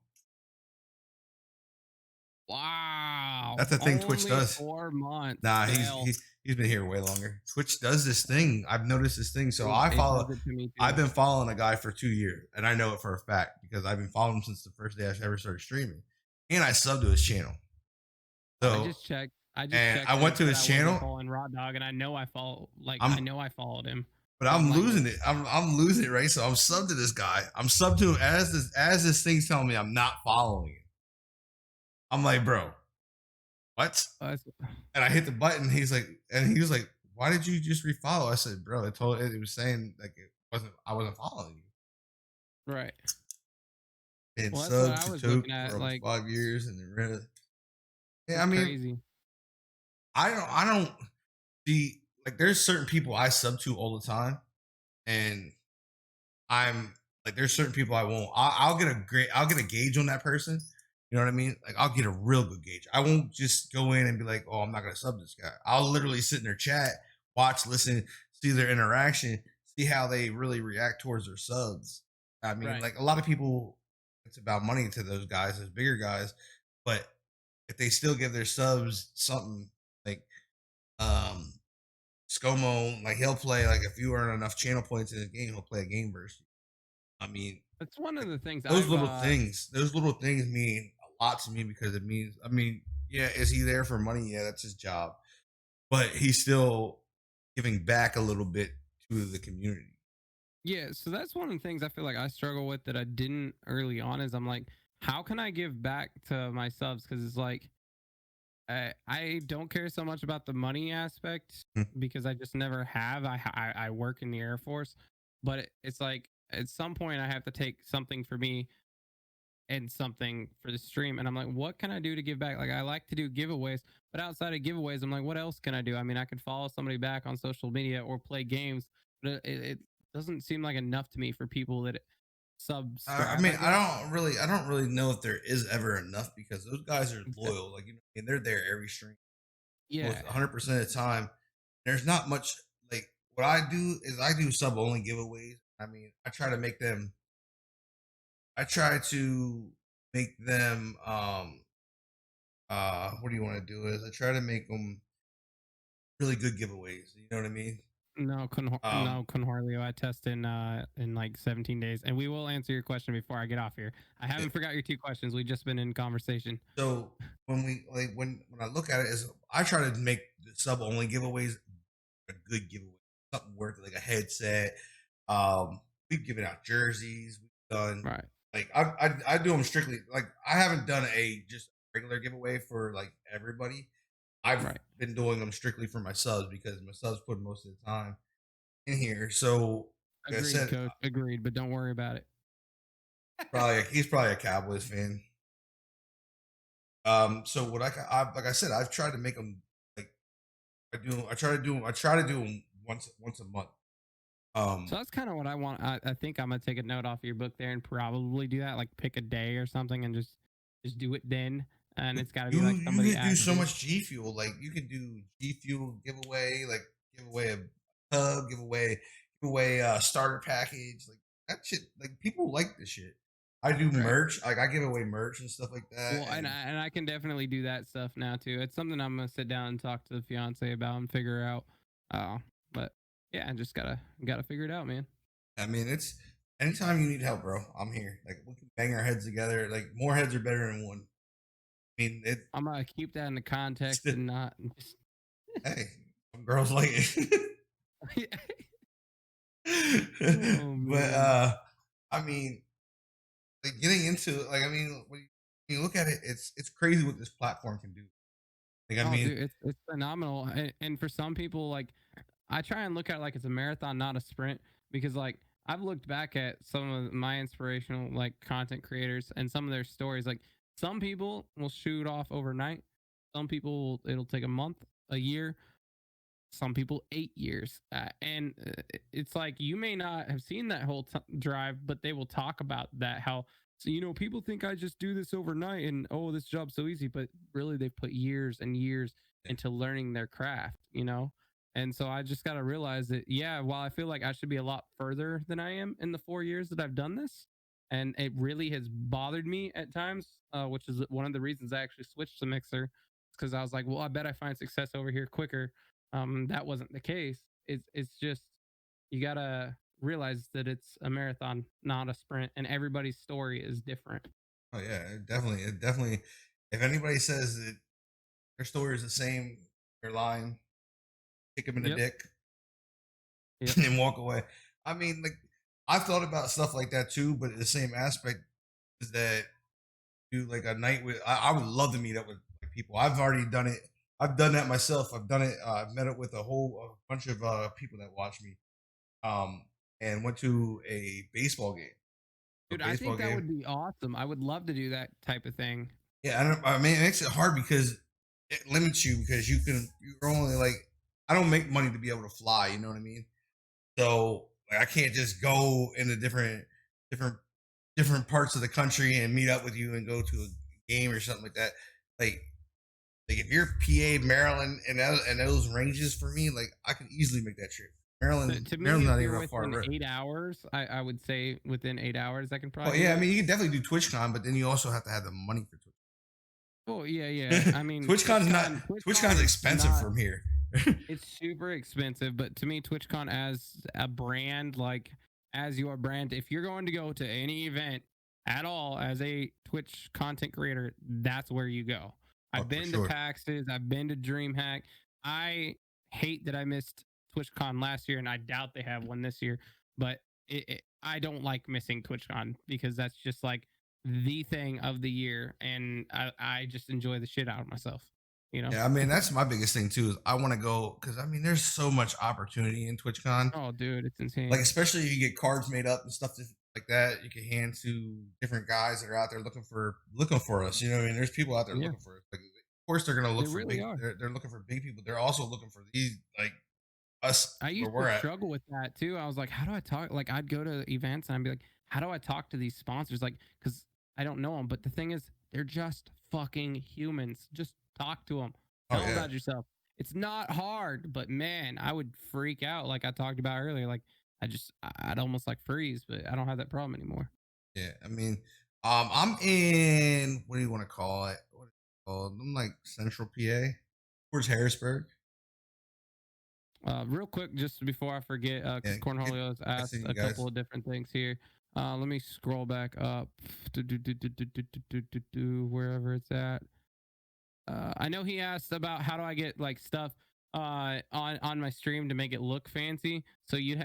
Wow. That's the thing Twitch Only does. 4 months. Nah, Fail. He's been here way longer. Twitch does this thing. I've noticed this thing. So I It follow. does it to me I've too. been following a guy for 2 years, and I know it for a fact because I've been following him since the first day I ever started streaming, and I subbed to his channel. Oh, I So, just checked. I just and checked I and went it to said his I wasn't channel. following Raw Dog, and I know I follow. Like I I'm, know I followed him, but and I'm I'm like, losing it. I'm losing it, right? So I'm subbed to this guy. I'm subbed to him as this thing's telling me I'm not following him. I'm like, bro, what? that's And I hit the button. And he was like, why did you just refollow? I said, bro, it was saying like I wasn't following you. right. And Well, that's what sub I to was Toke looking for at. almost Like 5 years, and then really, yeah. I it's mean, crazy. I don't see like there's certain people I sub to all the time, and I'm like there's certain people I won't. I'll get a gauge on that person. You know what I mean? Like I'll get a real good gauge. I won't just go in and be like, oh, I'm not gonna sub this guy. I'll literally sit in their chat, watch, listen, see their interaction, see how they really react towards their subs. I mean, Right. like a lot of people, it's about money to those guys, those bigger guys, but if they still give their subs something like um ScoMo, like he'll play like if you earn enough channel points in the game, he'll play a game versus you. I mean, That's one of like, the things those I've little things mean a lot to me because it means I mean, yeah, is he there for money? Yeah, that's his job. But he's still giving back a little bit to the community. yeah, so that's one of the things I feel like I struggle with that I didn't early on is I'm like, how can I give back to my subs? Because it's like I don't care so much about the money aspect Mhm. because I just never have. I work in the Air Force, but it's like at some point I have to take something for me and something for the stream, and I'm like, what can I do to give back? Like I like to do giveaways, but outside of giveaways, I'm like, what else can I do? I mean, I could follow somebody back on social media or play games, but it doesn't seem like enough to me for people that I subscribe, mean, I guess. I don't really know if there is ever enough because those guys are loyal. Like and they're there every stream, Yeah, almost 100% of the time. There's not much like what I do is I do sub only giveaways. I mean, I try to make them what do you want to do is I try to make them really good giveaways. You know what I mean? Um, no, couldn't hardly. I test in like 17 days, and we will answer your question before I get off here. I yeah. haven't forgot your two questions. We've just been in conversation. So when I look at it is I try to make the sub only giveaways a good giveaway, something worth it, like a headset. We've given out jerseys. We've done Right, like I do them strictly like I haven't done a just regular giveaway for like everybody. I've right. been doing them strictly for my subs because my subs put most of the time in here. So like I Agreed, said, coach. Agreed, but don't worry about it. probably he's probably a Cowboys fan. So what like I said, I've tried to make them like I try to do them once a month. So Um, that's kind of what I want. I think I'm gonna take a note off your book there and probably do that. Like pick a day or something and just do it then. And it's got to be like you somebody could do so active. much G Fuel. Like you could do G Fuel giveaway, like give away a hub, give away a starter package. Like that shit. Like people like this shit. I do Right. merch. Like I give away merch and stuff like that. Well, And and I can definitely do that stuff now too. It's something I'm gonna sit down and talk to the fiance about and figure out. But yeah, I just gotta figure it out, man. I mean, it's anytime you need help, bro. I'm here. Like we can bang our heads together. Like more heads are better than one. I mean, it. I'm gonna keep that in the context and not just. Hey, some girls like it. Oh But man. I mean, like getting into it, like I mean, when you look at it, it's crazy what this platform can do. Like I Oh, mean, dude, it's phenomenal. And for some people, like I try and look at it like it's a marathon, not a sprint, because like I've looked back at some of my inspirational like content creators and some of their stories. Like some people will shoot off overnight. Some people it'll take a month, a year. Some people 8 years, and it's like you may not have seen that whole drive, but they will talk about that. How so people think I just do this overnight and oh this job's so easy, but really they've put years and years into learning their craft. And so I just got to realize that, yeah, while I feel like I should be a lot further than I am in the 4 years that I've done this, and it really has bothered me at times, which is one of the reasons I actually switched to Mixer, because I was like, well, I bet I find success over here quicker. That wasn't the case. It's just you gotta realize that it's a marathon, not a sprint, and everybody's story is different. Oh yeah, it definitely. If anybody says that their story is the same, they're lying. Kick them in the Yep. dick Yep. and then walk away. I mean, like I've thought about stuff like that too, but the same aspect is that do like a night with. I would love to meet up with like, people. I've already done it. I've done that myself. I've done it. I've met up with a bunch of people that watch me. Um, and went to a baseball game. A Dude, I baseball think that game. would be awesome. I would love to do that type of thing. Yeah, I mean, it makes it hard because it limits you because you're only like I don't make money to be able to fly. You know what I mean? So like, I can't just go in the different different parts of the country and meet up with you and go to a game or something like that. Like if you're PA, Maryland, and those ranges for me, like I can easily make that trip. To me, Maryland's if not you're even a far within road. 8 hours, I would say within 8 hours, I can Oh probably do yeah, I that. mean you can definitely do TwitchCon, but then you also have to have the money for Oh yeah, yeah. Twitch. I mean, TwitchCon's not TwitchCon's TwitchCon's expensive not. from here. It's super expensive, but to me, TwitchCon as a brand, like as your brand, if you're going to go to any event at all as a Twitch content creator, that's where you go. Oh, I've for been to sure. PAXes, I've been to DreamHack. I hate that I missed TwitchCon last year, and I doubt they have one this year. But I don't like missing TwitchCon because that's just like the thing of the year, and I just enjoy the shit out of myself. You know. Yeah, I mean that's my biggest thing too. Is I want to go because I mean there's so much opportunity in TwitchCon. Oh, dude, it's Like insane. especially if you get cards made up and stuff like that, you can hand to different guys that are out there looking for us. You know, what I mean, there's people out there Yeah. looking for us. Like, of course, they're gonna look They for really big. are. They're looking for big people. They're also looking for these like us I where used to we're at. struggle with that too. I was like, how do I talk? Like, I'd go to events and I'd be like, how do I talk to these sponsors? Like, because I don't know them. But the thing is, they're just fucking humans. Just talk to them. Oh Tell them yeah, about yourself. It's not hard, but man, I would freak out like I talked about earlier. Like, I'd almost like freeze, but I don't have that problem anymore. yeah. I mean, I'm in what do you want to call it? What is it called? I'm like Central PA. Where's Harrisburg? Real quick, just before I forget, Yeah, because Cornholio has I asked seen you a guys. couple of different things here. Let me scroll back up wherever it's at. I know he asked about how do I get like stuff on my stream to make it look fancy. So you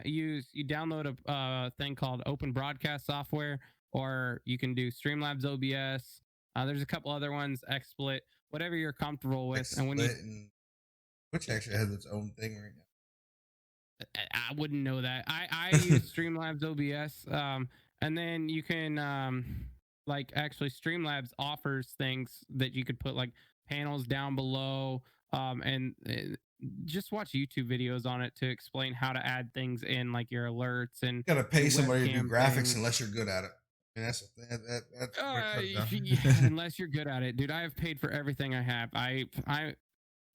download a thing called Open Broadcast software, or you can do Streamlabs OBS. There's a couple other ones, XSplit, whatever you're comfortable Like with. And when you Split and which actually has its own thing right now. I wouldn't know that. I use Streamlabs OBS, and then you can like actually Streamlabs offers things that you could put like panels down below, and just watch YouTube videos on it to explain how to add things in, like your alerts and You gotta do pay somebody to do webcam graphics things. unless you're good at it. I mean, that's the thing. That's what it comes down. Yeah, unless you're good at it, dude. I have paid for everything I have.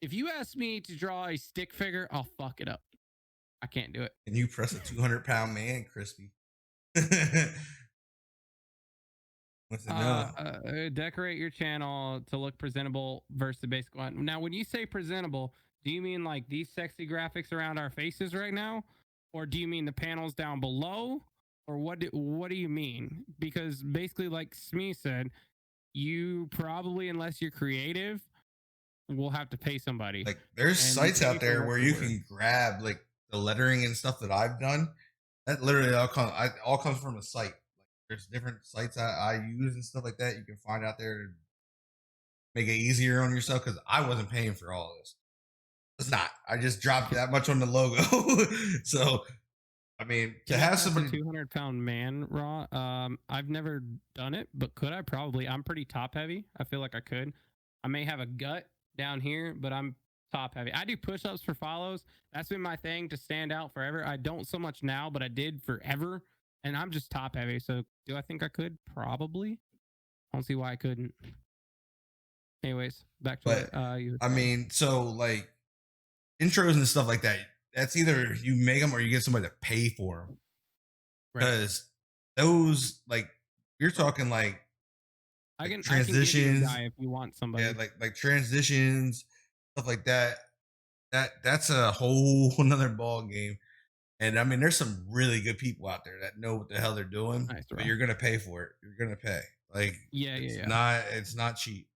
If you ask me to draw a stick figure, I'll fuck it up. I can't do it. And you press a 200-pound man, Crispy. Wants to know. Decorate your channel to look presentable versus the basic one. Now, when you say presentable, do you mean like these sexy graphics around our faces right now, or do you mean the panels down below, or what do you mean? Because basically, like Smee said, you probably, unless you're creative, will have to pay somebody, Like, there's and you sites pay out for there what where you're you worth. can grab like the lettering and stuff that I've done. That literally all comes from a site. Like, there's different sites I use and stuff like that. You can find out there to make it easier on yourself because I wasn't paying for all of this. It's not. I just dropped that much on the logo. So I mean, to Can I have press a somebody 200-pound man raw? I've never done it, but could I? Probably. I'm pretty top heavy. I feel like I could. I may have a gut down here, but I'm top heavy. I do push-ups for follows. That's been my thing to stand out forever. I don't so much now, but I did forever, and I'm just top heavy. So do I think I could? Probably. I don't see why I couldn't. Anyways, back to but what you were I saying. mean, so like intros and stuff like that. That's either you make them or you get somebody to pay for them Right. because those like you're talking like I can give you a transitions, guy if you want yeah, somebody. like transitions, stuff like that. that's a whole another ball game. And I mean, there's some really good people out there that know what the hell they're doing, Nice, but bro. you're gonna pay for it. You're gonna pay. Like Yeah, yeah, yeah. it's not cheap.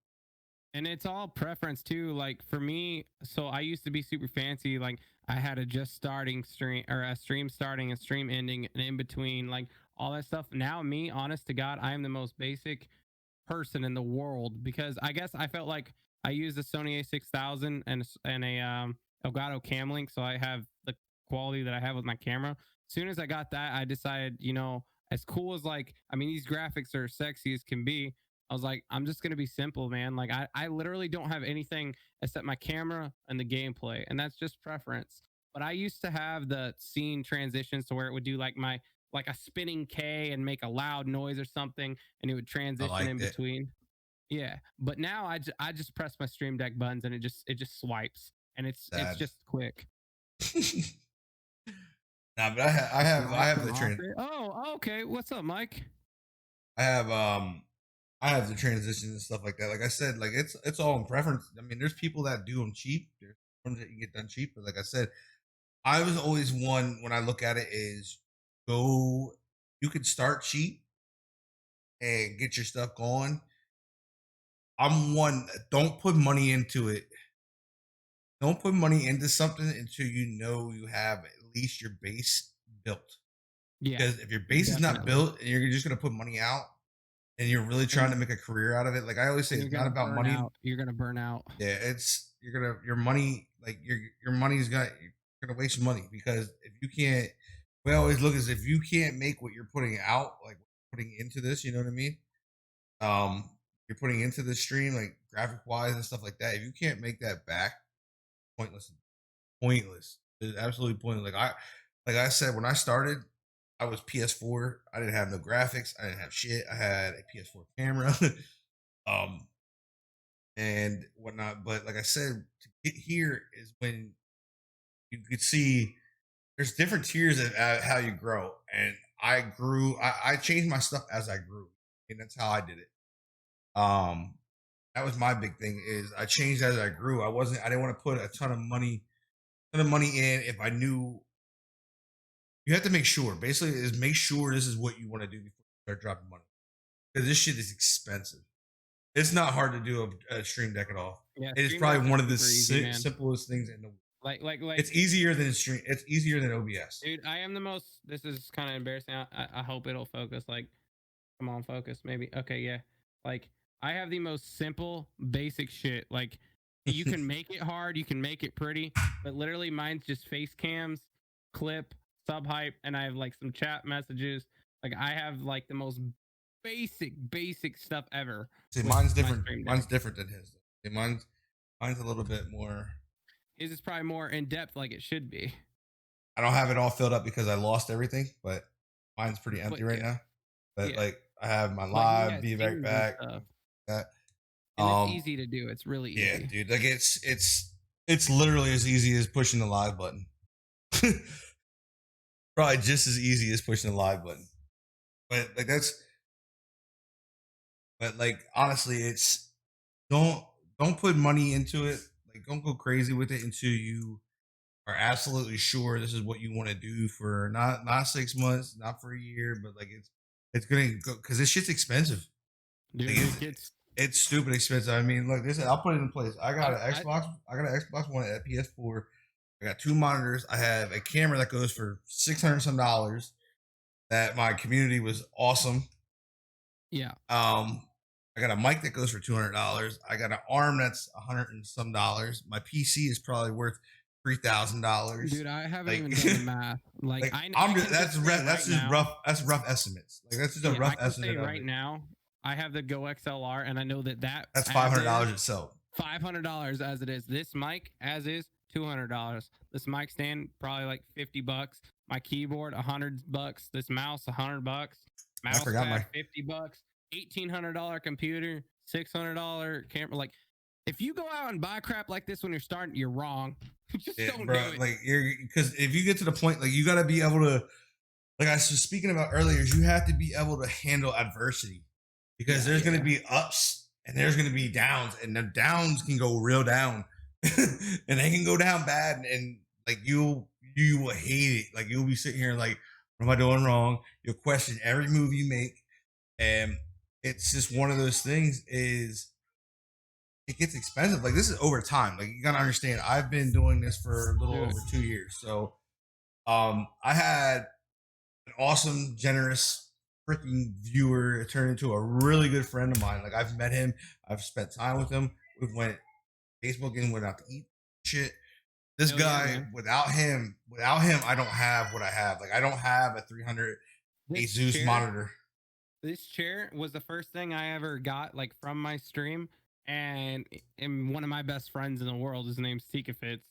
And it's all preference too. Like for me, so I used to be super fancy. Like I had a just starting stream or a stream starting and stream ending and in between, like all that stuff. Now, me, honest to God, I am the most basic person in the world because I guess I felt like I used a Sony A6000 and a Elgato Cam Link, so I have the quality that I have with my camera. As soon as I got that, I decided, as cool as like, I mean, these graphics are sexy as can be. I was like, I'm just gonna be simple, man. Like I literally don't have anything except my camera and the gameplay, and that's just preference. But I used to have the scene transitions to where it would do like a spinning K and make a loud noise or something, and it would I transition in liked it. between. Yeah, but now I just press my Stream Deck buttons and it just swipes and it's Sad. just quick. Nah, but I Mike have from the trend. Offit. Oh, okay. What's up, Mike? I have I have the transitions and stuff like that. Like I said, like it's all in preference. I mean, there's people that do them cheap. There's ones that you get done cheap. But like I said, I was always one when I look at it is go. You could start cheap and get your stuff going. I'm one. Don't put money into it. Don't put money into something until you know you have at least your base built. Yeah, Because if your base is not definitely. built and you're just going to put money out and you're really trying to And make a career out of it, like I always say, and you're it's not gonna about burn money. out. You're gonna burn out. Yeah, it's you're gonna your money like your money's gonna you're gonna waste money because if you can't, we always look as if you can't make what you're putting out, like putting into this, you know what I mean? Um, you're putting into the stream, like graphic wise and stuff like that. If you can't make that back, pointless, pointless. It's absolutely pointless. Like I said, when I started, I was PS4. I didn't have no graphics. I didn't have shit. I had a PS4 camera. um, and whatnot. But like I said, to get here is when you could see there's different tiers of how you grow. And I grew, I changed my stuff as I grew. And that's how I did it. Um, that was my big thing is I changed as I grew. I didn't want to put a ton of money in if I knew you have to make sure. Basically, is make sure this is what you want to do before you start dropping money. Because this shit is expensive. It's not hard to do a stream deck at all. Yeah, It is Stream Deck probably is one of the super easy, man. simplest things in the world. Like, It's easier than stream. It's easier than OBS. dude, I am the most. This is kind of embarrassing. I hope it'll focus. Like, come on, focus. Maybe. Okay, yeah. Like, I have the most simple, basic shit. Like, you can make it hard, you can make it pretty, but literally mine's just face cams, clip, sub hype, and I have like some chat messages. Like, I have like the most basic stuff ever See, with mine's my different. Stream Deck. Mine's different than his. See, mine's a little bit more. His is probably more in depth, like it should be. I don't have it all filled up because I lost everything, but mine's pretty But empty right yeah, now. But yeah. like I have my But he live, has be right scenes and back. stuff, That and it's easy to do. It's really yeah, easy. dude. Like it's literally as easy as pushing the live button. Probably just as easy as pushing the live button. But like that's but like honestly, it's don't don't put money into it. Like don't go crazy with it until you are absolutely sure this is what you want to do for not 6 months, not for a year, but like it's gonna go because this shit's expensive. Like Dude, it gets. it's stupid expensive. I mean, look, this I'll put it in place. I got I, an I Xbox. I got an Xbox One at PS4. I got two monitors. I have a camera that goes for $600 some. That my community was awesome. yeah, I got a mic that goes for $200. I got an arm that's $100 and some. My PC is probably worth $3,000. dude, I haven't Like, even done the math. Like, like I I'm just can just say that's right just now. rough. That's rough estimates. Like that's just a Yeah, I rough can say estimate of right it. now. I have the Go XLR, and I know that That's five as hundred is dollars itself. $500 as it is. This mic as is $200. This mic stand probably like $50. My keyboard $100. This mouse $100. I Mouse forgot pad my $50. $1,800 computer. $600 camera. Like, if you go out and buy crap like this when you're starting, you're wrong. Just yeah, don't bro. do it. Like you're because if you get to the point, like you got to be able to, like I was speaking about earlier, is you have to be able to handle adversity because Yeah, there's going to yeah. be ups and there's going to be downs, and the downs can go real down. and they can go down bad, and like you will hate it. Like you'll be sitting here like, what am I doing wrong? You'll question every move you make, and it's just one of those things. Is it gets expensive. Like this is over time. Like you gotta understand. I've been doing this for a little over Dude, 2 years, so I had an awesome, generous freaking viewer turn into a really good friend of mine. Like I've met him, I've spent time with him. We went Facebook and went out to eat shit. This hell yeah, guy, man. without him, I don't have what I have. Like I don't have a 300 This Asus chair, monitor. this chair was the first thing I ever got like from my stream, and one of my best friends in the world, his name's Tika Fitz,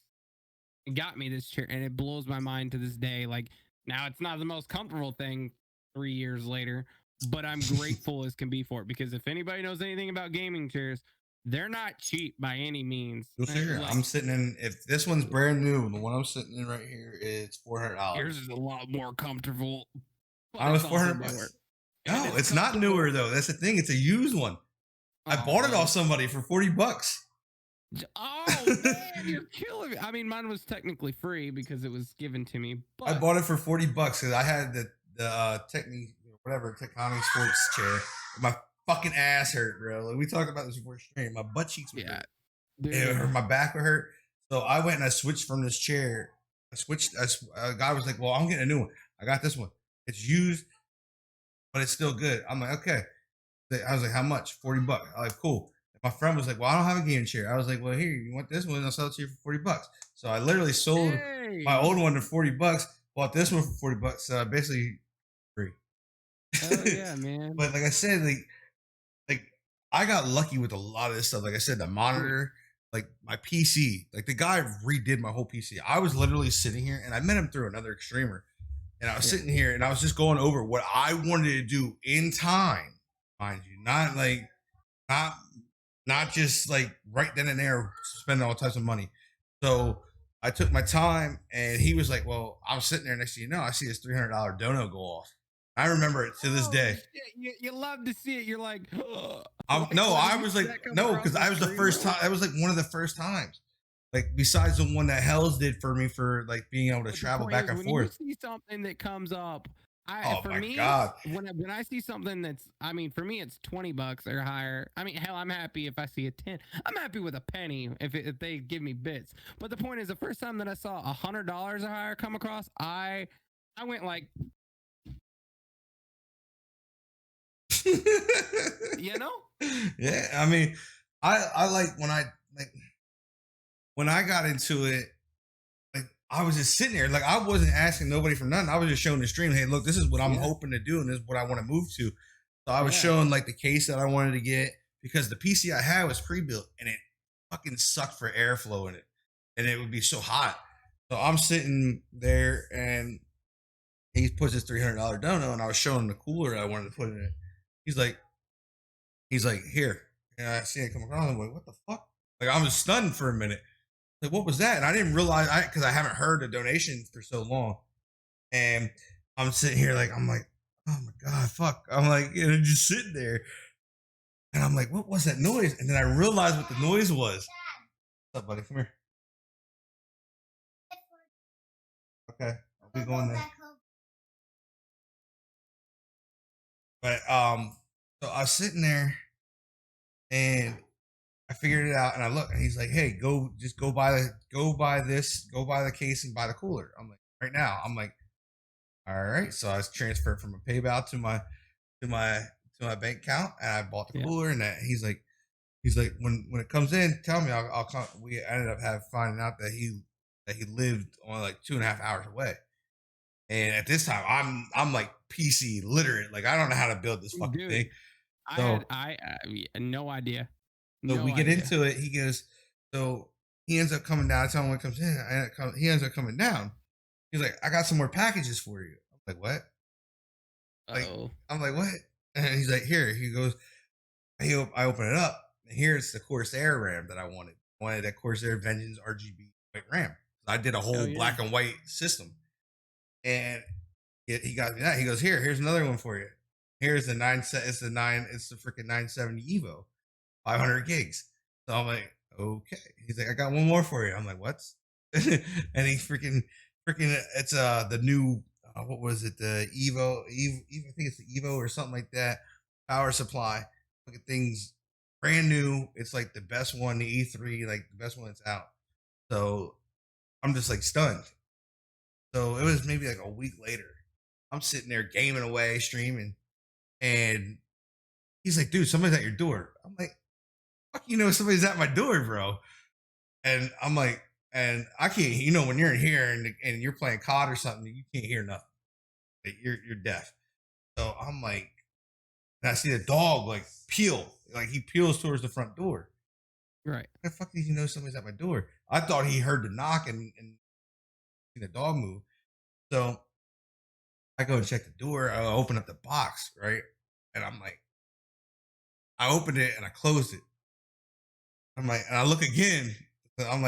got me this chair, and it blows my mind to this day. Like now, it's not the most comfortable thing 3 years later, but I'm grateful as can be for it because if anybody knows anything about gaming chairs, they're not cheap by any means. You'll see here. Like I'm sitting in. If this one's brand new, the one I'm sitting in right here is yours $400. is a lot more comfortable, but I was it's four also hundred newer. bucks. And No, it's it's not comfortable. newer though. That's the thing. It's a used one. I Oh bought it off man. somebody for $40. Oh man, you're killing me. I mean, mine was technically free because it was given to me, I but bought it for $40 because I had the Techni whatever Tectonic sports chair. My fucking ass hurt, bro. Like, we talked about this before stream. My butt cheeks would yeah, hurt. It dude. hurt. My back would hurt. So I went and I switched from this chair. I switched. A guy was like, "Well, I'm getting a new one. I got this one. It's used, but it's still good." I'm like, "Okay." I was like, "How much?" $40. I'm like, "Cool." My friend was like, "Well, I don't have a gaming chair." I was like, "Well, here, you want this one? I'll sell it to you for $40." So I literally sold my Hey, old one for $40. Bought this one for $40. So I basically free. hell yeah, man. But like I said, like I got lucky with a lot of this stuff. Like I said, the Dude, monitor, like my PC, like the guy redid my whole PC. I was literally sitting here, and I met him through another streamer, and I was yeah, sitting here, and I was just going over what I wanted to do in time, mind you, not not just like right then and there spending all types of money. So I took my time, and he was like, "Well, I'm sitting there next to you now. I see this $300 dono go off." I remember it to this oh day. shit, you love to see it. You're like, like No, when I you was see like, that come no, across because the I was the screen, first bro. time. That was like one of the first times. Like besides the one that Hells did for me for like being able to But the travel point back is, and when you forth. see something that comes up, I Oh for my me, god. when I see something that's, I mean, for me, it's $20 or higher. I mean, hell, I'm happy if I see a 10. I'm happy with a penny if they give me bits. But the point is, the first time that I saw $100 or higher come across, I went like, you know, Yeah, I mean, I like like when I got into it, like I was just sitting there, like I wasn't asking nobody for nothing. I was just showing the stream, hey, look, this is what I'm yeah, hoping to do, and this is what I want to move to. So I was yeah, showing like the case that I wanted to get because the PC I had was pre-built and it fucking sucked for airflow in it, and it would be so hot. So I'm sitting there, and he puts his $300 dono, and I was showing the cooler I wanted to put in it. He's like, he's like, here, and I see it come across. I'm like, what the fuck? Like I was stunned for a minute. Like, what was that? And I didn't realize because I haven't heard the donation for so long. And I'm sitting here like I'm like, oh my god, fuck. I'm like, just sitting there, and I'm like, what was that noise? And then I realized what the noise was. What's up, buddy? Come here. Okay, I'll be going there. But so I was sitting there, and I figured it out, and I look, and he's like, "Hey, just go buy the case and buy the cooler." I'm like, right now. I'm like, all right. So I was transferred from a PayPal to my to my bank account, and I bought the yeah. cooler. And that he's like, when it comes in, tell me. I'll come. We ended up finding out that he lived only like 2.5 hours away. And at this time, I'm like PC literate. Like I don't know how to build this fucking thing. Dude, I had So no idea, So no we get idea. into it. He goes, so he ends up coming down. I tell him when it comes in. He ends up coming down. He's like, I got some more packages for you. I'm like, what? Like, Oh, I'm like, what? And he's like, here. He goes, I open it up. And here's the Corsair RAM that I wanted. I wanted that Corsair Vengeance RGB white RAM. I did a hell whole yeah. black and white system. And he got me that. He goes, here's another one for you. Here's the 9 set. It's the freaking 970 Evo, 500 gigs. So I'm like, okay. He's like, I got one more for you. I'm like, what? And he freaking, it's the new, what was it? The Evo, I think it's the Evo or something like that. Power supply. Look at things brand new. It's like the best one, the E3, like the best one that's out. So I'm just like stunned. So it was maybe like a week later. I'm sitting there gaming away, streaming, and he's like, dude, somebody's at your door. I'm like, fuck, somebody's at my door, bro. And I'm like, and I can't, when you're in here and you're playing COD or something, you can't hear nothing. Like, you're deaf. So I'm like, and I see the dog like peel, like he peels towards the front door. Right. How the fuck did he know somebody's at my door? I thought he heard the knock and seen the dog move. So I go and check the door. I open up the box, right? And I'm like, I opened it and I closed it. I'm like, and I look again. I'm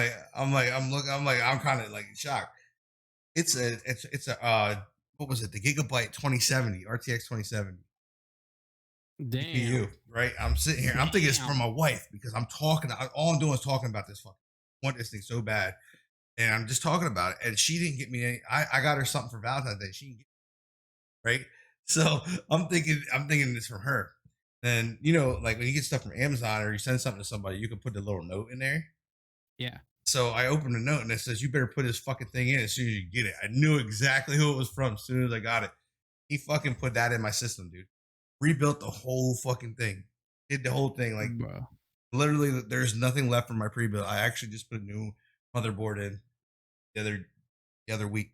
kind of like shocked. It's a what was it? The Gigabyte 2070 RTX 2070 Damn. GPU, right? I'm sitting here. I'm thinking it's for Damn. my wife because I'm talking. All I'm doing is talking about this fucking. I want this thing so bad, and I'm just talking about it. And she didn't get me any. I got her something for Valentine's Day. She didn't get right. So I'm thinking this from her. And like when you get stuff from Amazon or you send something to somebody, you can put the little note in there. Yeah. So I opened the note and it says, "You better put this fucking thing in as soon as you get it." I knew exactly who it was from as soon as I got it. He fucking put that in my system, dude. Rebuilt the whole fucking thing. Did the whole thing. Like Bro. literally, there's nothing left from my pre-built. I actually just put a new motherboard in the other week.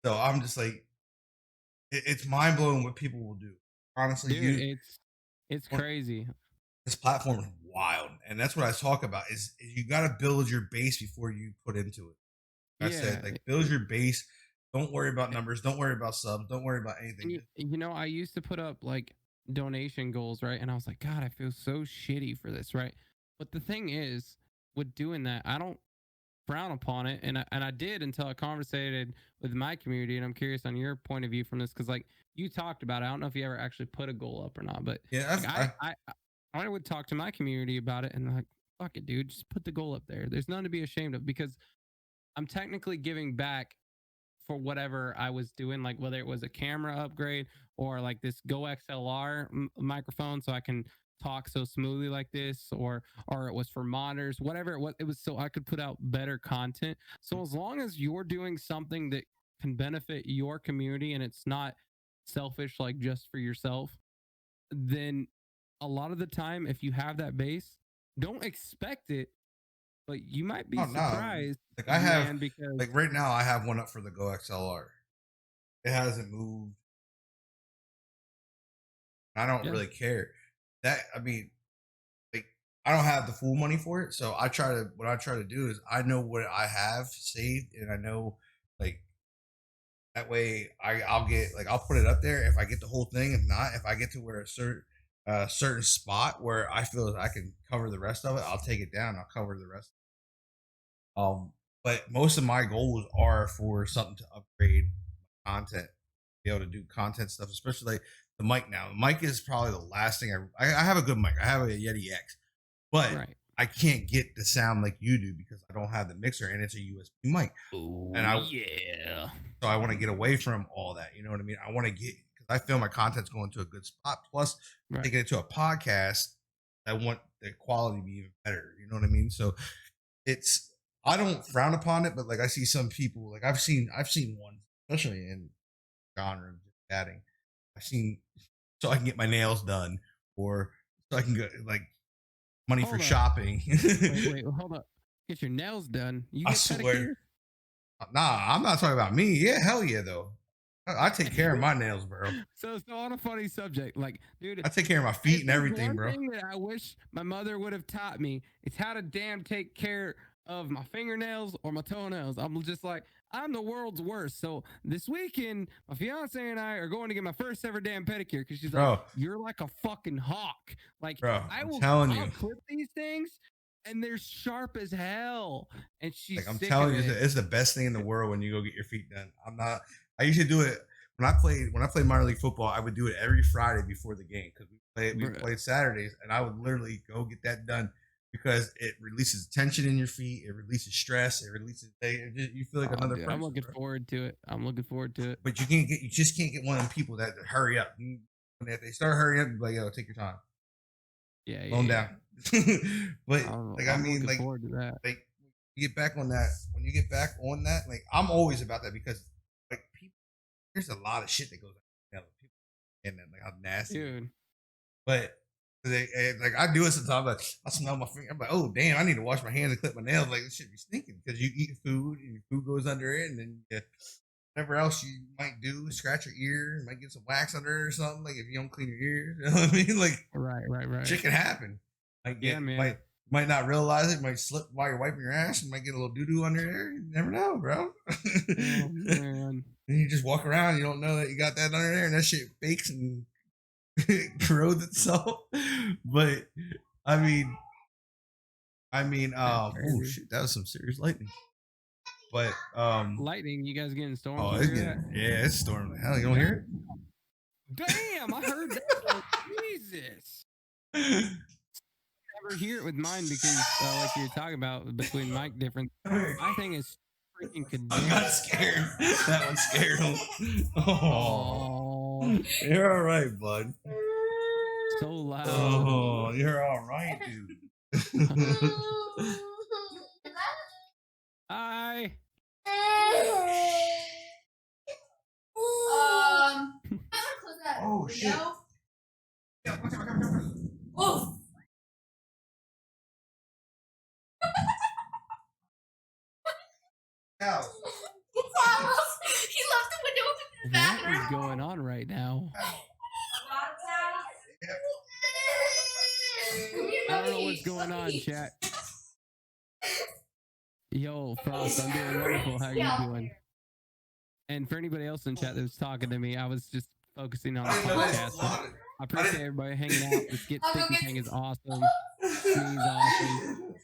So I'm just like, it's mind blowing what people will do. Honestly, Dude, it's crazy. this platform is wild, and that's what I talk about. Is you got to build your base before you put into it. I said, Yeah. like, build your base. Don't worry about numbers. Don't worry about subs. Don't worry about anything. I used to put up like donation goals, right? And I was like, God, I feel so shitty for this, right? But the thing is, with doing that, I don't frown upon it, and I did until I conversated with my community, and I'm curious on your point of view from this because like you talked about it. I don't know if you ever actually put a goal up or not, but Yeah, like I would talk to my community about it, and like, fuck it, dude, just put the goal up there. There's nothing to be ashamed of because I'm technically giving back for whatever I was doing, like whether it was a camera upgrade or like this Go XLR microphone, so I can talk so smoothly like this, or it was for monitors, whatever it was, so I could put out better content. So as long as you're doing something that can benefit your community and it's not selfish, like just for yourself, then a lot of the time, if you have that base, don't expect it, but you might be oh no, surprised, like I have, man, because like right now, I have one up for the Go XLR. It hasn't moved. I don't yeah, really care. That I mean, like I don't have the full money for it, so what I try to do is I know what I have saved, and I know like that way I'll get like I'll put it up there if I get the whole thing. If not, if I get to where a certain spot where I feel that I can cover the rest of it, I'll take it down. I'll cover the rest. But most of my goals are for something to upgrade content, be able to do content stuff, especially like the mic now. The mic is probably the last thing I have a good mic. I have a Yeti X, but right. I can't get the sound like you do because I don't have the mixer and it's a USB mic. And Oh yeah. I want to get away from all that. You know what I mean? I want to get because I feel my content's going to a good spot. Plus, Right. taking it to a podcast, I want the quality to be even better. You know what I mean? So it's I don't frown upon it, but like I see some people like I've seen one, especially in genre of just chatting. I've seen so I can get my nails done or so I can get like money for Hold up. shopping. Wait, hold up. Get your nails done. You I get swear. pedicure? Nah, I'm not talking about me. Yeah, hell yeah though. I take care of my nails, bro. So on a funny subject, like, dude, I take care of my feet if and there's everything, one bro. thing that I wish my mother would have taught me, it's how to damn take care of my fingernails or my toenails. I'm just like, I'm the world's worst. So this weekend, my fiance and I are going to get my first ever damn pedicure because she's like, Bro, you're like a fucking hawk. Like, bro, I'm telling I'll you. clip these things and they're sharp as hell. And she's Like I'm sick of telling you, it. it's the best thing in the world when you go get your feet done. I'm not. I used to do it when I played minor league football. I would do it every Friday before the game because we played Bruh. Saturdays, and I would literally go get that done because it releases tension in your feet, it releases stress, it releases you feel like Oh, another dude, person. I'm looking forward to it. I'm looking forward to it. But you just can't get one of them people that hurry up. If they start hurrying up, you're like, yo, take your time. Yeah, Slow yeah. down. But I'm looking forward to that. Like you get back on that. When you get back on that, like I'm always about that because like people, there's a lot of shit that goes on. People and then like how nasty. Dude. But like I do it sometimes. Like I smell my finger. I'm like, oh damn, I need to wash my hands and clip my nails. Like this shit be stinking because you eat food and your food goes under it, and then whatever else you might do, scratch your ear, might get some wax under it or something. Like if you don't clean your ears, you know what I mean? Like right. Shit can happen. Like yeah, man. Might not realize it. Might slip while you're wiping your ass. You might get a little doo doo under there. You never know, bro. Oh man. And you just walk around. You don't know that you got that under there, and that shit bakes and corrodes itself. But I mean, oh shit, that was some serious lightning. But lightning, you guys getting storms? Oh, it's storming. Hell, you don't hear it? Damn, I heard that. Jesus. Never hear it with mine because, like you're talking about, between mic difference. My thing is freaking condensed. I got scared. That one scared him. Oh, you're all right, bud. So loud. Oh, you're all right, dude. Hi. Oh shit. Oh. Cows. He left the window open in the bathroom. What is going on right now? I don't know what's going on, chat. Yo, Frost, I'm doing wonderful. How are you doing? And for anybody else in chat that was talking to me, I was just focusing on the podcast. I appreciate everybody hanging out. This Get Sticky thing is awesome. He's awesome.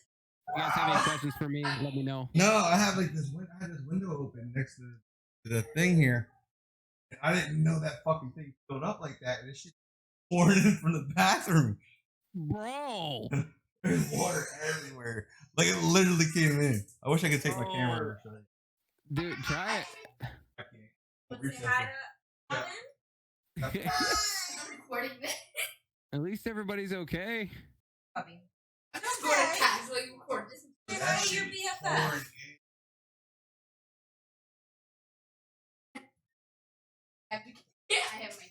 You guys have any questions for me? Let me know. No, I have like this. I had this window open next to the thing here. I didn't know that fucking thing filled up like that. And this shit pouring in from the bathroom. Bro. There's water everywhere. Like it literally came in. I wish I could take my camera. Dude, try it. I can't. Recording this. At least everybody's okay. I'm just going to casually record this. That's your BFF. I have my.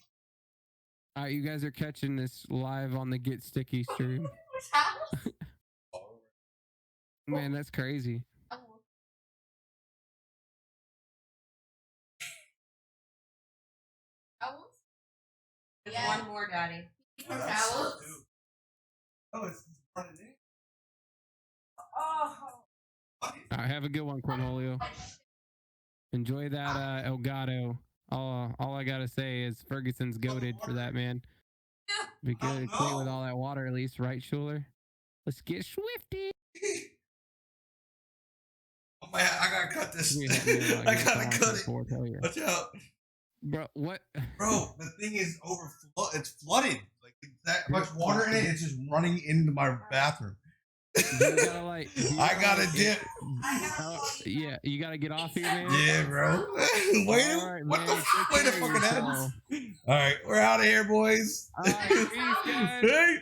Alright, you guys are catching this live on the Get Sticky stream. Man, that's crazy. Yeah. One more, Daddy. Oh, it's running in. Oh. Alright, have a good one, Cornholio. Enjoy that Elgato. All I gotta say is Ferguson's goated for that, man. Be good to clean with all that water, at least, right, Schuler? Let's get swifty. Oh man, I gotta cut this. I gotta cut it. Watch out, bro. What? Bro, the thing is it's flooded. Like that much water in it. It's just running into my bathroom. You gotta, like, I gotta dip. Yeah, you gotta get off here, man. Yeah, bro. Wait a fucking minute. All right, we're out of here, boys. All right, peace, guys. Hey.